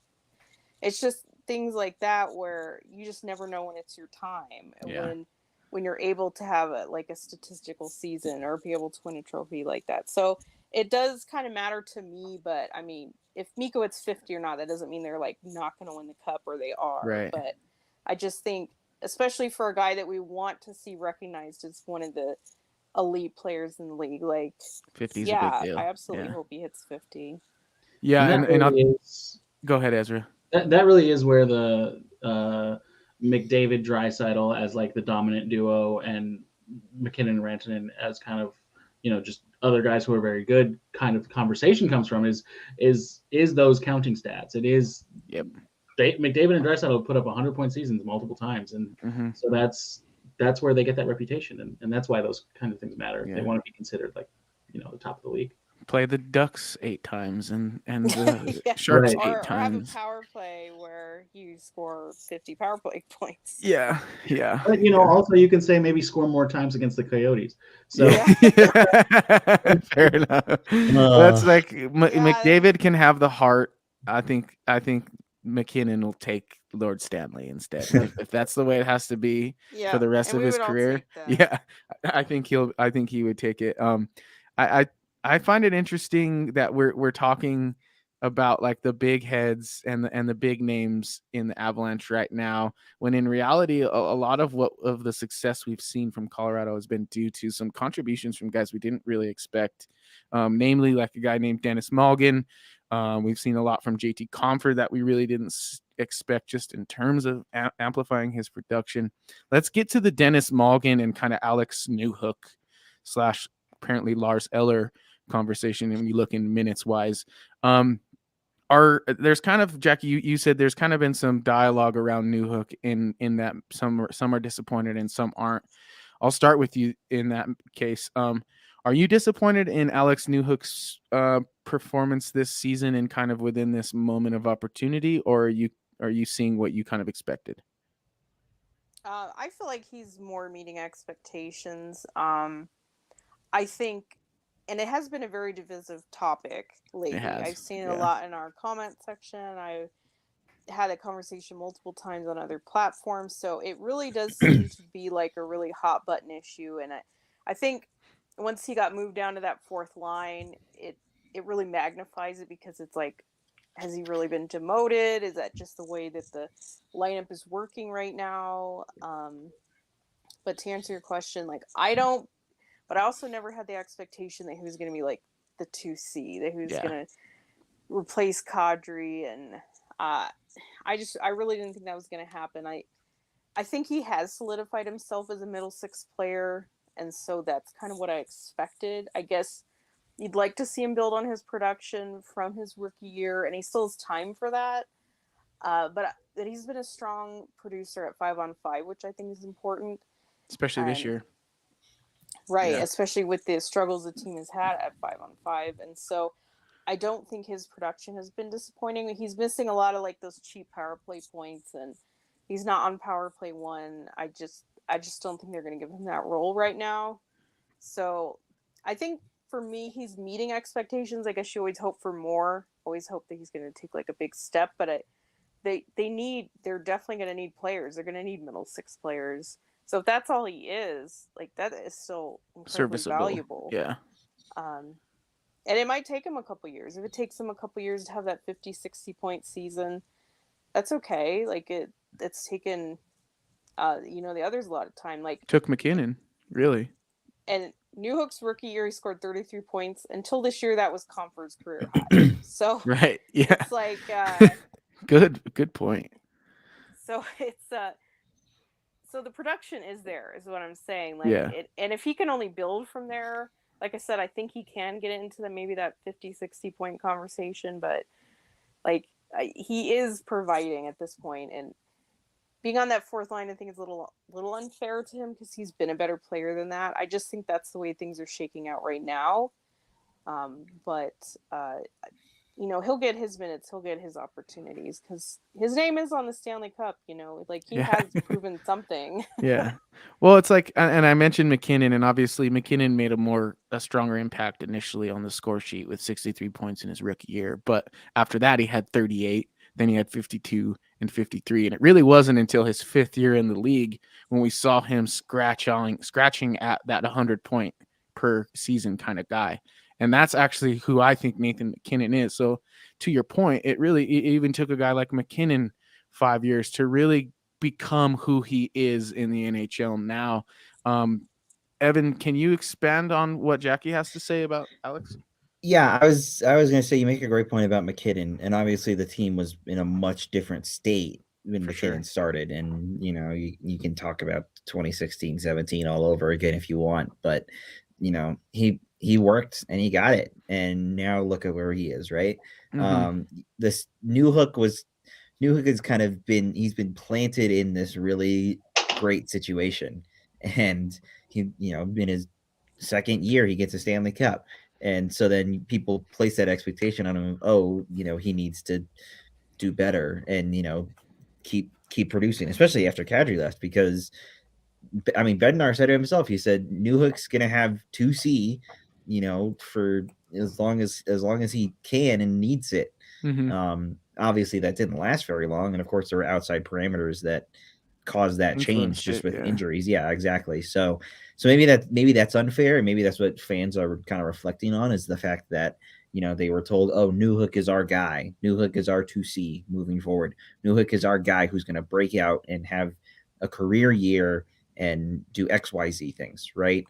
it's just things like that where you just never know when it's your time. And when you're able to have a statistical season or be able to win a trophy like that. So it does kind of matter to me, but I mean, if Mikko hits 50 or not, that doesn't mean they're like not going to win the cup, or they are. Right. But I just think, especially for a guy that we want to see recognized as one of the elite players in the league, like 50 is a big deal. I absolutely hope he hits 50. Yeah, and really go ahead, Ezra. That really is where the McDavid Draisaitl as like the dominant duo, and McKinnon and Rantanen as kind of, you know, just other guys who are very good kind of conversation comes from is those counting stats. It is McDavid and Draisaitl put up 100-point seasons multiple times, and so that's where they get that reputation, and that's why those kind of things matter. They want to be considered like, you know, the top of the league. Play the Ducks 8 times and the Sharks 8 times. Or have a power play where you score 50 power play points. Yeah. But, you know, also you can say maybe score more times against the Coyotes. So fair enough. That's like McDavid can have the heart. I think McKinnon will take Lord Stanley instead. If that's the way it has to be for the rest of his career. I think he would take it. I find it interesting that we're talking about like the big heads and the big names in the Avalanche right now, when in reality a lot of the success we've seen from Colorado has been due to some contributions from guys we didn't really expect, namely like a guy named Dennis Malgin. We've seen a lot from JT Compher that we really didn't expect, just in terms of amplifying his production. Let's get to the Dennis Malgin and kind of Alex Newhook / apparently Lars Eller conversation, and when you look in minutes wise, there's kind of, Jackie, you said there's kind of been some dialogue around Newhook in that some are disappointed and some aren't. I'll start with you in that case. Are you disappointed in Alex Newhook's performance this season and kind of within this moment of opportunity, or are you seeing what you kind of expected? I feel like he's more meeting expectations. I think, and it has been a very divisive topic lately. I've seen it a lot in our comment section. I had a conversation multiple times on other platforms. So it really does seem to be like a really hot button issue. And I think once he got moved down to that fourth line, it really magnifies it, because it's like, has he really been demoted? Is that just the way that the lineup is working right now? But to answer your question, like, I don't, but I also never had the expectation that he was going to be like the 2C, that he was going to replace Kadri. And I really didn't think that was going to happen. I think he has solidified himself as a middle six player. And so that's kind of what I expected. I guess you'd like to see him build on his production from his rookie year, and he still has time for that. But that he's been a strong producer at 5-on-5, which I think is important. Especially this year. Right, especially with the struggles the team has had at 5-on-5. And so I don't think his production has been disappointing. He's missing a lot of like those cheap power play points, and he's not on power play 1. I just don't think they're going to give him that role right now. So I think for me, he's meeting expectations. I guess you always hope for more. Always hope that he's going to take like a big step, but they're definitely going to need players. They're going to need middle six players. So if that's all he is, like, that is still incredibly valuable. Yeah. And it might take him a couple years. If it takes him a couple years to have that 50, 60 point season, that's okay. Like it's taken, the others a lot of time. Like took McKinnon, really. And Newhook's rookie year, he scored 33 points. Until this year, that was Comfort's career high. So right, yeah, it's like good point. So it's So the production is there, is what I'm saying. Like, Yeah. and if he can only build from there, like I said, I think he can get into maybe that 50, 60 point conversation. But like, he is providing at this point, and being on that fourth line, I think is a little unfair to him because he's been a better player than that. I just think that's the way things are shaking out right now. But he'll get his minutes, he'll get his opportunities because his name is on the Stanley Cup. Like he has proven something. Yeah. Well, it's like, and I mentioned McKinnon, and obviously McKinnon made a stronger impact initially on the score sheet with 63 points in his rookie year. But after that, he had 38, then he had 52 and 53. And it really wasn't until his 5th year in the league when we saw him scratching at that 100 point per season kind of guy. And that's actually who I think Nathan McKinnon is. So to your point, it even took a guy like McKinnon 5 years to really become who he is in the NHL now. Evan, can you expand on what Jackie has to say about Alex? Yeah, I was going to say you make a great point about McKinnon, and obviously the team was in a much different state when McKinnon started, and you can talk about 2016, 17 all over again if you want, but he worked and he got it, and now look at where he is, right? This Newhook has kind of he's been planted in this really great situation, and he in his second year he gets a Stanley Cup. And so then people place that expectation on him. Oh, he needs to do better and keep producing, especially after Kadri left. Because I mean, Bednar said it himself. He said Newhook's gonna have 2C, for as long as he can and needs it. Obviously, that didn't last very long, and of course, there were outside parameters that caused that change just with injuries. Yeah, exactly. So maybe that's unfair, and maybe that's what fans are kind of reflecting on is the fact that they were told, oh, Newhook is our guy. Newhook is our 2C moving forward. Newhook is our guy who's going to break out and have a career year and do XYZ things, right?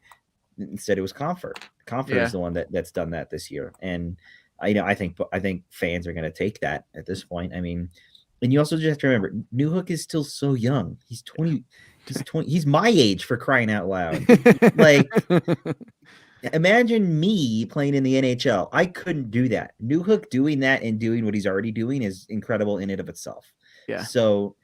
Instead, it was Comfort. Comfort is the one that's done that this year, and I think fans are going to take that at this point. I mean, and you also just have to remember, Newhook is still so young. He's 20. He's my age, for crying out loud. Like, imagine me playing in the NHL. I couldn't do that. Newhook doing that and doing what he's already doing is incredible in and of itself. Yeah. So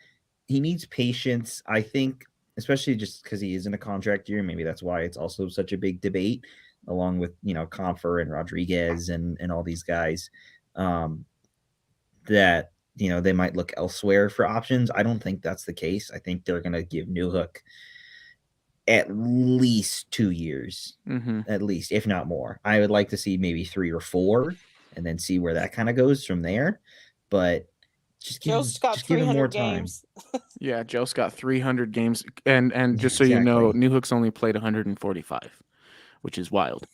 he needs patience, I think, especially just because he is in a contract year. Maybe that's why it's also such a big debate, along with Compher and Rodriguez and all these guys, that they might look elsewhere for options. I don't think that's the case. I think they're going to give Newhook at least 2 years, at least, if not more. I would like to see maybe 3 or 4 and then see where that kind of goes from there. But just give him more time. Yeah, Joe's got 300 games. And just so you know, Newhook's only played 145, which is wild.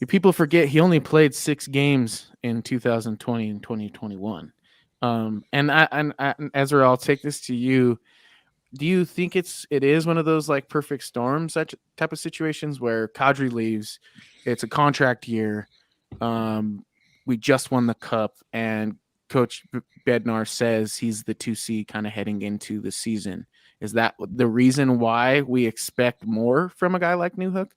People forget he only played 6 games in 2020 and 2021. And Ezra, I'll take this to you. Do you think it is one of those like perfect storms, such type of situations where Kadri leaves, it's a contract year, we just won the cup, and Coach Bednar says he's the 2C kind of heading into the season? Is that the reason why we expect more from a guy like Newhook?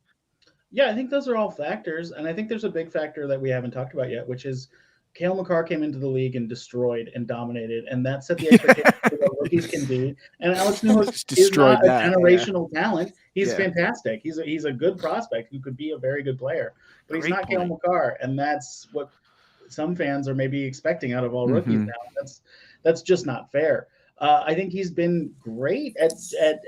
Yeah, I think those are all factors, and I think there's a big factor that we haven't talked about yet, which is Cale Makar came into the league and destroyed and dominated, and that set the expectation for what rookies can be. And Alex Newhook is not a generational talent. He's fantastic. He's a good prospect who could be a very good player, but he's not Cale Makar, and that's what some fans are maybe expecting out of all rookies now. That's just not fair. I think he's been great at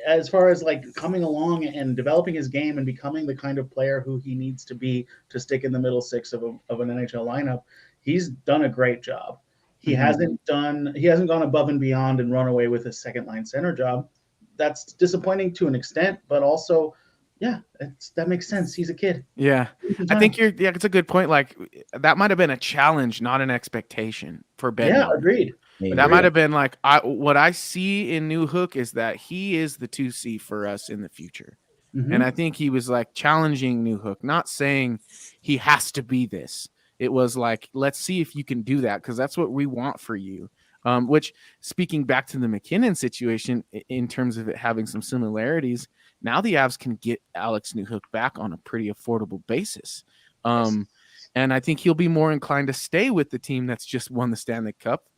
as far as like coming along and developing his game and becoming the kind of player who he needs to be to stick in the middle 6 of an NHL lineup. He's done a great job. He hasn't gone above and beyond and run away with a second line center job. That's disappointing to an extent, but also, that makes sense. He's a kid. Yeah, I think it's a good point. Like, that might have been a challenge, not an expectation for Ben. Yeah, agreed. That might have been like, what I see in Newhook is that he is the 2C for us in the future. And I think he was like challenging Newhook, not saying he has to be this. It was like, let's see if you can do that, because that's what we want for you. Which, speaking back to the McKinnon situation, in terms of it having some similarities, now the Avs can get Alex Newhook back on a pretty affordable basis. And I think he'll be more inclined to stay with the team that's just won the Stanley Cup.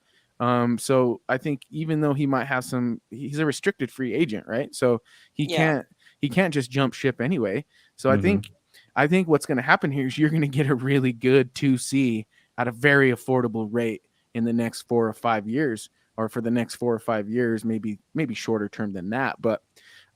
So I think even though he might have he's a restricted free agent, right? So he can't just jump ship anyway. So I think what's going to happen here is you're going to get a really good 2C at a very affordable rate in the next 4 or 5 years, or for the next 4 or 5 years, maybe shorter term than that. But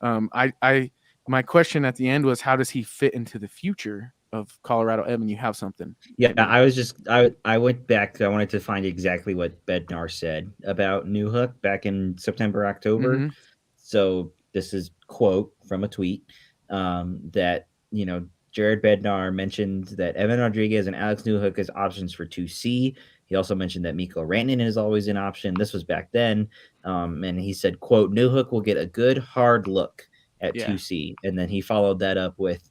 my question at the end was, how does he fit into the future of Colorado? Evan, you have something? Yeah, I went back. I wanted to find exactly what Bednar said about Newhook back in September, October. So this is quote from a tweet that Jared Bednar mentioned that Evan Rodriguez and Alex Newhook as options for 2C. He also mentioned that Mikko Rantanen is always an option. This was back then, and he said, "quote Newhook will get a good hard look at 2C," and then he followed that up with,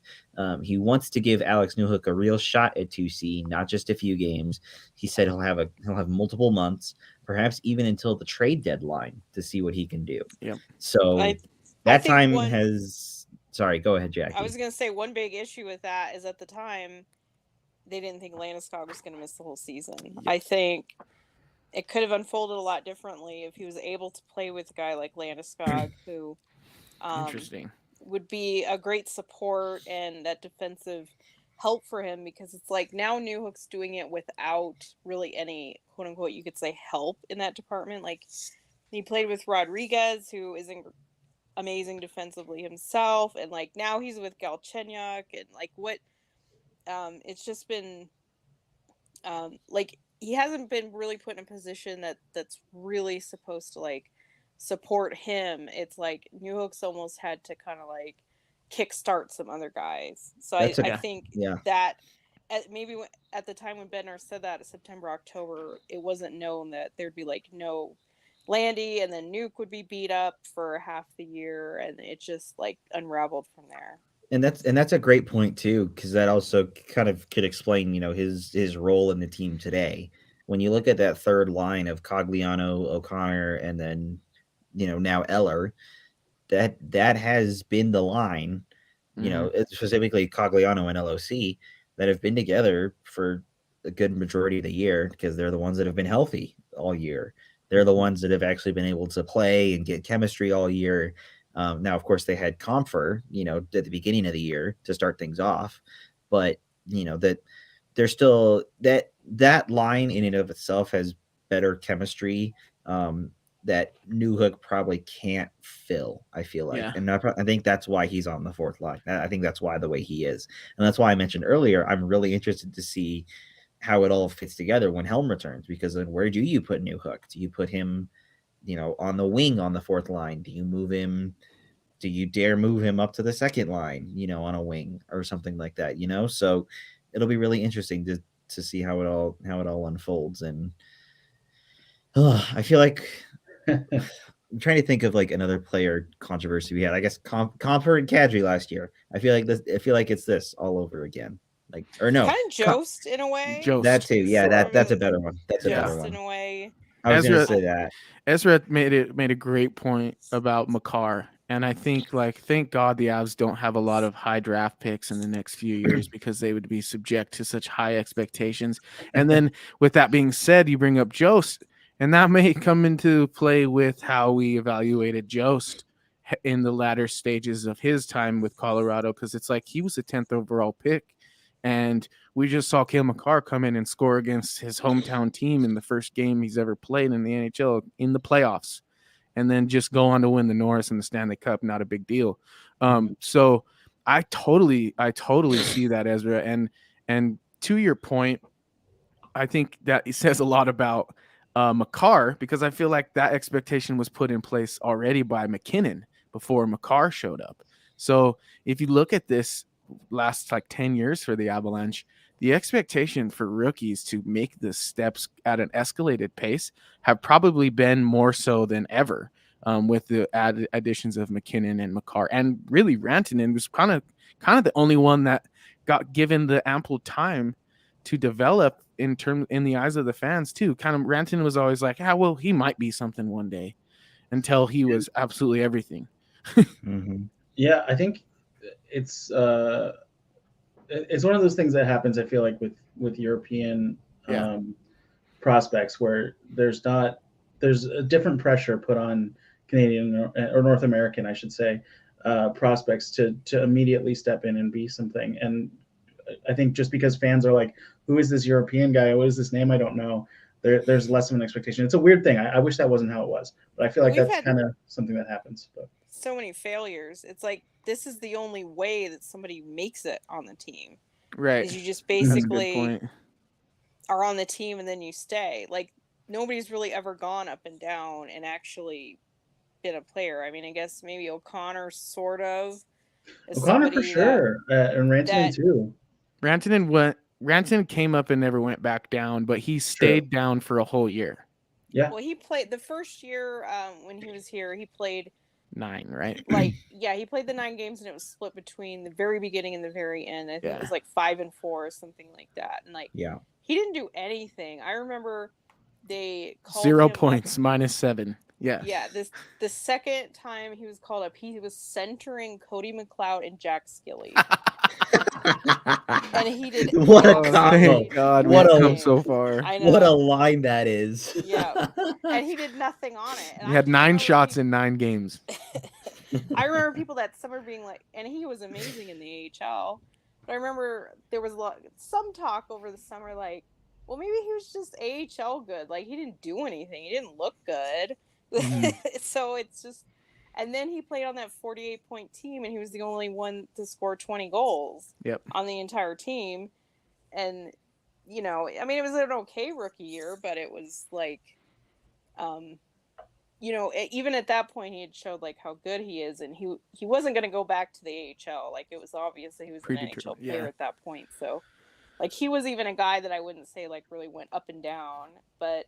he wants to give Alex Newhook a real shot at 2C, not just a few games. He said he'll have multiple months, perhaps even until the trade deadline, to see what he can do. Yeah. So that time has. Sorry, go ahead, Jackie. I was going to say one big issue with that is at the time they didn't think Landeskog was going to miss the whole season. Yep. I think it could have unfolded a lot differently if he was able to play with a guy like Landeskog, who would be a great support and that defensive help for him, because it's like now Newhook's doing it without really any quote unquote you could say help in that department. Like he played with Rodriguez, who isn't amazing defensively himself, and like now he's with Galchenyuk, and like what it's just been like he hasn't been really put in a position that's really supposed to like support him. It's like Newhook's almost had to kind of like kickstart some other guys. So I think that maybe at the time when Bednar said that, September, October, it wasn't known that there'd be like no Landy, and then Nuke would be beat up for half the year, and it just like unraveled from there. And that's a great point too, because that also kind of could explain, his role in the team today. When you look at that third line of Cogliano, O'Connor, and then now Eller, that has been the line, specifically Cogliano and LOC, that have been together for a good majority of the year, because they're the ones that have been healthy all year. They're the ones that have actually been able to play and get chemistry all year. Now, of course, they had Comfer, at the beginning of the year to start things off, but that there's still that line in and of itself has better chemistry that Newhook probably can't fill, I feel like. And I think that's why he's on the fourth line. I think that's why the way he is. And that's why I mentioned earlier, I'm really interested to see how it all fits together when Helm returns, because then where do you put Newhook? Do you put him, on the wing on the fourth line? Do you move him? Do you dare move him up to the second line, on a wing or something like that, So it'll be really interesting to see how it all unfolds. And I feel like I'm trying to think of like another player controversy we had. I guess Comfer and Kadri last year. I feel like it's this all over again. Like, or no, kind of Jost in a way. Jost. That too, yeah. That's a better one. That's a better one. In a way. I was going to say that. Ezra made a great point about Makar, and I think thank God the Avs don't have a lot of high draft picks in the next few years, because they would be subject to such high expectations. And then with that being said, you bring up Jost, and that may come into play with how we evaluated Jost in the latter stages of his time with Colorado, because it's like he was a 10th overall pick. And we just saw Cale Makar come in and score against his hometown team in the first game he's ever played in the NHL in the playoffs, and then just go on to win the Norris and the Stanley Cup. Not a big deal. So I totally see that, Ezra. And to your point, I think that it says a lot about Makar, because I feel like that expectation was put in place already by McKinnon before Makar showed up. So if you look at this last 10 years for the Avalanche, the expectation for rookies to make the steps at an escalated pace have probably been more so than ever, with the additions of McKinnon and Makar, and really Rantanen was kind of the only one that got given the ample time to develop in the eyes of the fans too. Kind of Rantanen was always like, well, he might be something one day, until he was absolutely everything. Mm-hmm. Yeah, I think it's one of those things that happens. I feel like with European prospects, where there's a different pressure put on Canadian or North American, I should say, prospects to immediately step in and be something. And I think just because fans are like, who is this European guy? What is this name? I don't know. There's less of an expectation. It's a weird thing. I wish that wasn't how it was, but I feel like that's kind of something that happens. But so many failures. It's like, this is the only way that somebody makes it on the team. Right. Is you just basically are on the team and then you stay. Like, nobody's really ever gone up and down and actually been a player. I mean, I guess maybe O'Connor sort of. O'Connor for sure, and Rantanen too. Rantanen came up and never went back down, but he stayed down for a whole year. Yeah. Well, he played the first year when he was here. He played 9, right? Like, yeah, he played the 9 games, and it was split between the very beginning and the very end. I think it was like 5 and 4 or something like that. And like, he didn't do anything. I remember they called 0 him points, up. -7. Yeah. Yeah. The second time he was called up, he was centering Cody McLeod and Jack Skilly. And he did. What a combo! God, we've come so far. I know. What a line that is! Yeah, and he did nothing on it. And he had 9 shots in 9 games. I remember people that summer being like, and he was amazing in the AHL. But I remember there was some talk over the summer, like, well, maybe he was just AHL good. Like, he didn't do anything. He didn't look good. So it's just, and then he played on that 48-point team, and he was the only one to score 20 goals on the entire team. And, you know, I mean, it was an okay rookie year, but it was like, you know, even at that point, he had showed like how good he is, and he wasn't going to go back to the AHL. Like, it was obvious that he was an NHL player at that point. So, like, he was even a guy that I wouldn't say like really went up and down, but.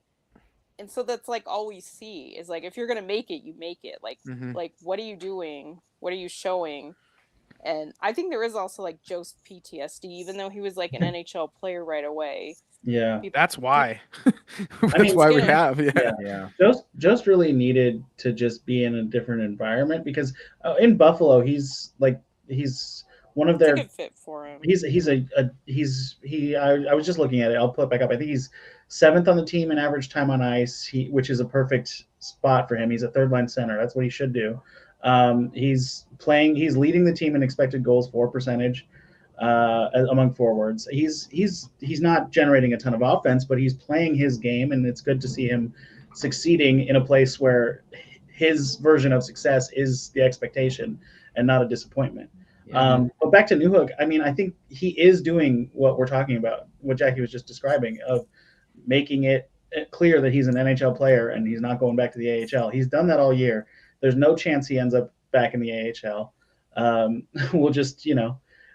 And so that's like all we see is like, if you're going to make it, you make it. Like, like, what are you doing? What are you showing? And I think there is also like Joe's PTSD, even though he was like an NHL player right away. Yeah. That's why. That's why we have. Yeah. Joe's really needed to just be in a different environment, because in Buffalo, he's one of their. It's a good fit for him. I was just looking at it. I'll pull it back up. I think he's 7th on the team in average time on ice, which is a perfect spot for him. He's a third-line center. That's what he should do. He's leading the team in expected goals for percentage among forwards. He's not generating a ton of offense, but he's playing his game, and it's good to see him succeeding in a place where his version of success is the expectation and not a disappointment. But back to Newhook, I mean, I think he is doing what we're talking about, what Jackie was just describing, of making it clear that he's an NHL player and he's not going back to the AHL. He's done that all year. There's no chance he ends up back in the AHL. We'll just,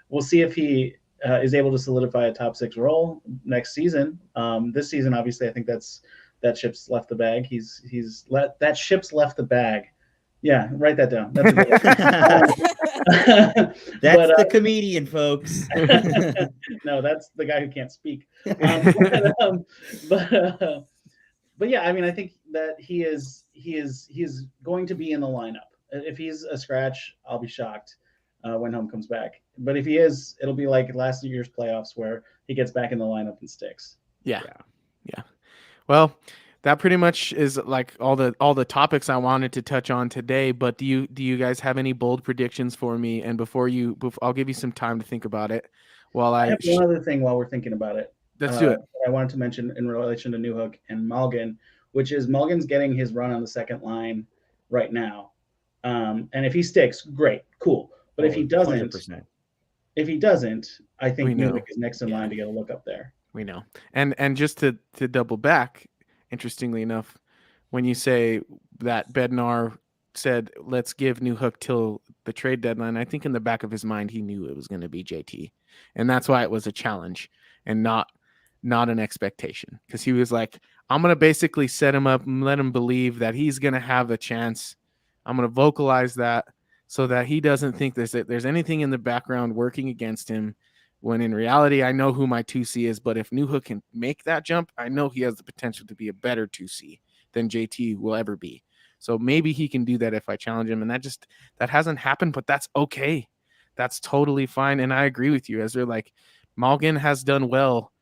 we'll see if he is able to solidify a top 6 role next season. This season, obviously, I think that ship's left the bag. That ship's left the bag. Yeah, write that down. That's That's the comedian, folks. No, that's the guy who can't speak. But yeah, I mean, I think that he is going to be in the lineup. If he's a scratch, I'll be shocked when Home comes back. But if he is, it'll be like last year's playoffs where he gets back in the lineup and sticks. Yeah. Well, that pretty much is like all the topics I wanted to touch on today. But do you guys have any bold predictions for me? And before I'll give you some time to think about it. While I have one other thing while we're thinking about it. Let's do it. I wanted to mention in relation to Newhook and Mulligan, which is Mulligan's getting his run on the second line right now. And if he sticks, great, cool. But if he doesn't, 100%. I think Newhook is next in line to get a look up there. We know. And just to double back, interestingly enough, when you say that Bednar said, let's give Newhook till the trade deadline, I think in the back of his mind, he knew it was going to be JT. And that's why it was a challenge and not an expectation. Because he was like, I'm going to basically set him up and let him believe that he's going to have a chance. I'm going to vocalize that so that he doesn't think there's anything in the background working against him. When in reality, I know who my 2C is, but if Newhook can make that jump, I know he has the potential to be a better 2C than JT will ever be. So maybe he can do that if I challenge him. And that hasn't happened, but that's okay. That's totally fine. And I agree with you, Ezra. Like, Malgin has done well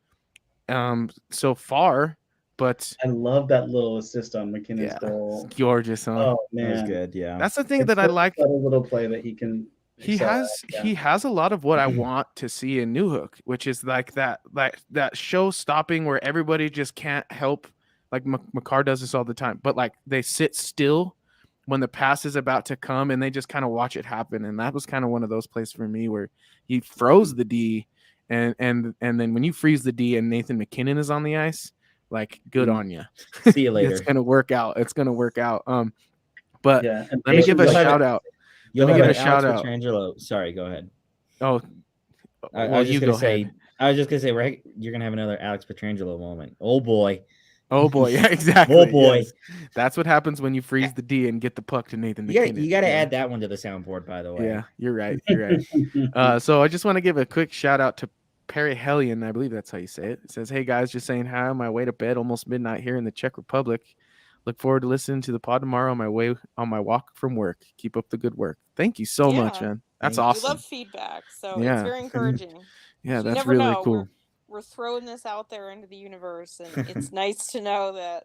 so far, but I love that little assist on McKinnon's goal. it's gorgeous, huh? Oh That was man, good. Yeah. That's the thing it's that I such a like. subtle little play that he can. He excel has at, yeah. he has a lot of what I want to see in Newhook, which is like that show stopping where everybody just can't help. Like Makar does this all the time, but like they sit still when the pass is about to come and they just kind of watch it happen. And that was kind of one of those plays for me where he froze the D, and then when you freeze the D and Nathan McKinnon is on the ice, like good on you. See you later. It's gonna work out. It's gonna work out. But Yeah, and let me give a patience, shout out. You'll Let me have give an a Alex shout out. Petrangelo. Sorry, go ahead. Oh, I well, was you just go gonna say. ahead. I was just gonna say, right? You're gonna have another Alex Petrangelo moment. Oh boy. Oh boy, yeah, exactly. Oh boy. Yes. That's what happens when you freeze the D and get the puck to Nathan McKinnon. You gotta Yeah. add that one to the soundboard, by the way. Yeah, you're right. You're right. So I just want to give a quick shout out to Perry Hellion. I believe that's how you say it. It says, "Hey guys, just saying hi on my way to bed, almost midnight here in the Czech Republic. Look forward to listening to the pod tomorrow on my walk from work. Keep up the good work." Thank you so much, man. That's Thank you. awesome. We love feedback, so Yeah. it's very encouraging. Yeah, You that's never really know. cool. We're throwing this out there into the universe, and it's nice to know that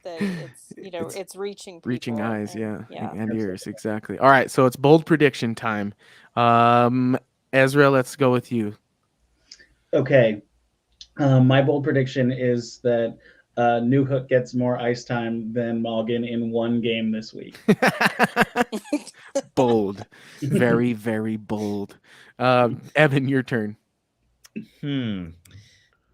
it's it's reaching people. Reaching eyes, and, and ears, exactly. All right, so it's bold prediction time. Ezra, let's go with you. Okay, my bold prediction is that Newhook gets more ice time than Malgin in one game this week. Bold, very, very bold. Evan, your turn.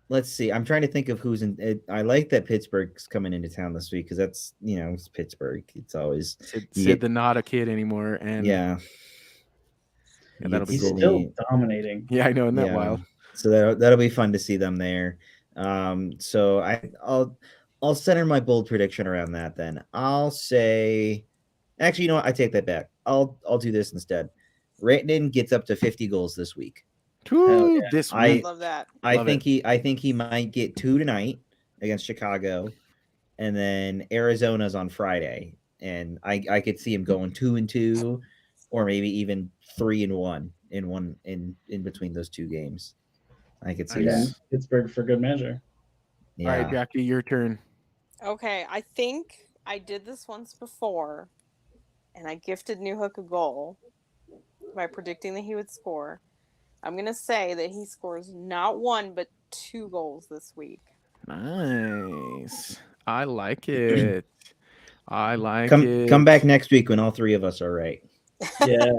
Let's see. I'm trying to think of who's in it. I like that Pittsburgh's coming into town this week because that's it's Pittsburgh. It's always Sid the not a kid anymore, and yeah, that'll be He's cool. still dominating. Yeah, I know, isn't that wild? So that'll be fun to see them there. So I'll center my bold prediction around that. Then I'll say, actually, you know what? I take that back. I'll do this instead. Rantanen gets up to 50 goals this week. Ooh, yeah. this I week. love that. I think he might get 2 tonight against Chicago, and then Arizona's on Friday. And I could see him going 2-2, or maybe even 3-1 in between those two games. I could see that. Pittsburgh for good measure. Yeah. All right, Jackie, your turn. Okay, I think I did this once before, and I gifted Newhook a goal by predicting that he would score. I'm going to say that he scores not 1, but 2 goals this week. Nice. I like it. I like Come it. come back next week when all three of us are right. Yeah.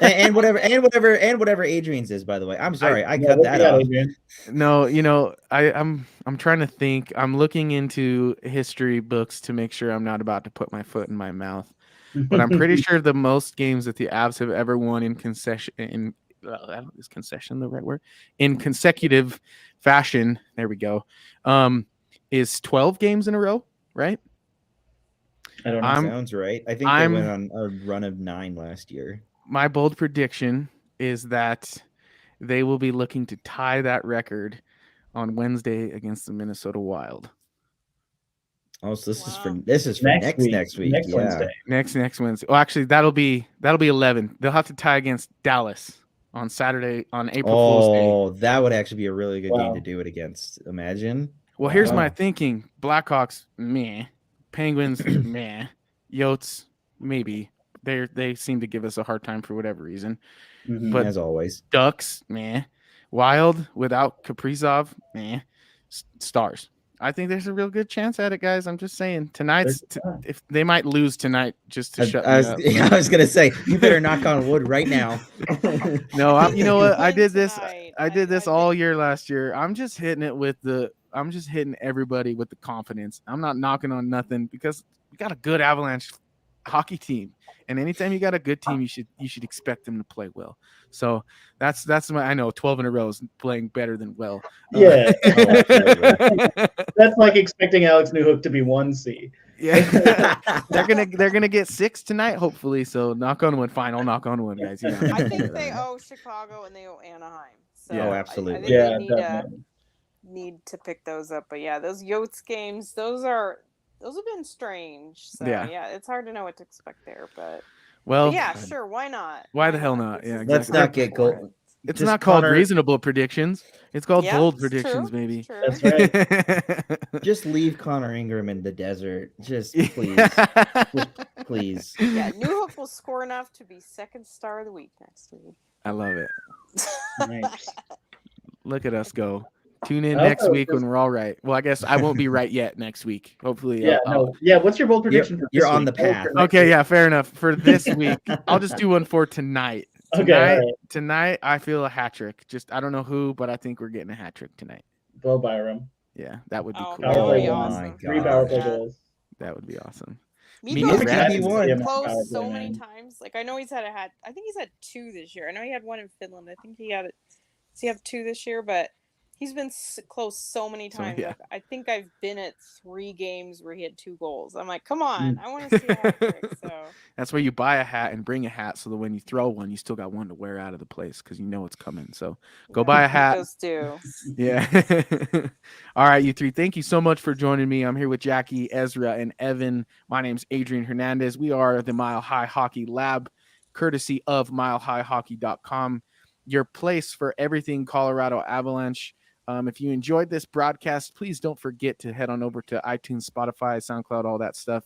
and whatever Adrian's is, by the way. I'm sorry, I cut that off. Adrian. No, I'm trying to think. I'm looking into history books to make sure I'm not about to put my foot in my mouth. But I'm pretty sure the most games that the Avs have ever won in is concession the right word? In consecutive fashion, there we go. Is 12 games in a row, right? I don't know. Sounds right. I think they went on a run of 9 last year. My bold prediction is that they will be looking to tie that record on Wednesday against the Minnesota Wild. Oh, so this is for next week. Next Yeah. Wednesday. Next Wednesday. Well, actually, that'll be 11. They'll have to tie against Dallas on Saturday on April Fool's Day. Oh, that would actually be a really good game to do it against. Imagine. Well, here's my thinking: Blackhawks, meh. Penguins, meh. Yotes, maybe. They seem to give us a hard time for whatever reason. Mm-hmm. But as always, Ducks, meh. Wild without Kaprizov, meh. Stars. I think there's a real good chance at it, guys. I'm just saying. If they might lose tonight, just to shut me up. I was gonna say you better knock on wood right now. No, you know what? I did this. Tonight. I did this all year last year. I'm just hitting everybody with the confidence. I'm not knocking on nothing because we got a good Avalanche hockey team, and anytime you got a good team, you should expect them to play well. So that's I know 12 in a row is playing better than well. Yeah, that's like expecting Alex Newhook to be 1C. Yeah, they're gonna get 6 tonight, hopefully. So knock on wood. Fine, I'll knock on wood, guys. I think they owe Chicago and they owe Anaheim. So Yeah. Oh, I absolutely. think Yeah, they definitely. need to pick those up. But yeah, those Yotes games, those have been strange. So Yeah. yeah, it's hard to know what to expect there. But Well, yeah, sure, why not? why the hell not? This Yeah, is Let's exactly. not get gold. It's Just not called Connor, reasonable predictions. It's called Yeah, bold it's predictions, true. maybe. It's true. That's right. Just leave Connor Ingram in the desert. Just please. Just please. Yeah, New Hope will score enough to be second star of the week next week. I love it. Nice. Look at us go. Tune in I next also week when just- we're all right. Well, I guess I won't be right yet next week. Hopefully. Yeah, no. Yeah, what's your bold prediction for You're this on week? the path. Or next Okay, week? yeah, fair enough. For this week, I'll just do one for tonight. Okay, all right. Tonight, I feel a hat trick. Just I don't know who, but I think we're getting a hat trick tonight. Bo Byram. Yeah, that would be Oh, cool. that would be Oh awesome. my 3 God. power play Yeah. goals. That would be awesome. Miko Me has and been Brad can be so one. close Power so play, many man. times. Like I know he's had a hat. I think he's had 2 this year. I know he had 1 in Finland. I think he had it. Does he have 2 this year? But he's been close so many So, times. yeah. Like, I think I've been at 3 games where he had 2 goals. I'm like, come on, I want to see a hat trick. So That's where you buy a hat and bring a hat so that when you throw one, you still got one to wear out of the place because you know it's coming. So go buy a hat. Those do. Yeah. All right, you three. Thank you so much for joining me. I'm here with Jackie, Ezra, and Evan. My name's Adrian Hernandez. We are the Mile High Hockey Lab, courtesy of milehighhockey.com, your place for everything Colorado Avalanche. If you enjoyed this broadcast, please don't forget to head on over to iTunes, Spotify, SoundCloud, all that stuff.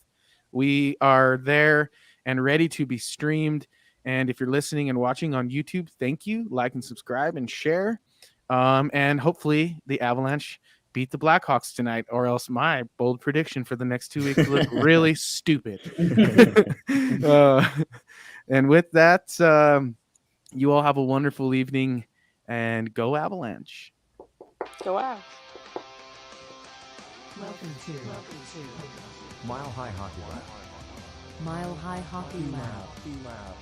We are there and ready to be streamed. And if you're listening and watching on YouTube, thank you. Like and subscribe and share. And hopefully the Avalanche beat the Blackhawks tonight, or else my bold prediction for the next 2 weeks look really stupid. And with that, you all have a wonderful evening and go Avalanche. Go out. Welcome to Mile High Hockey Lab. Mile High Hockey Lab.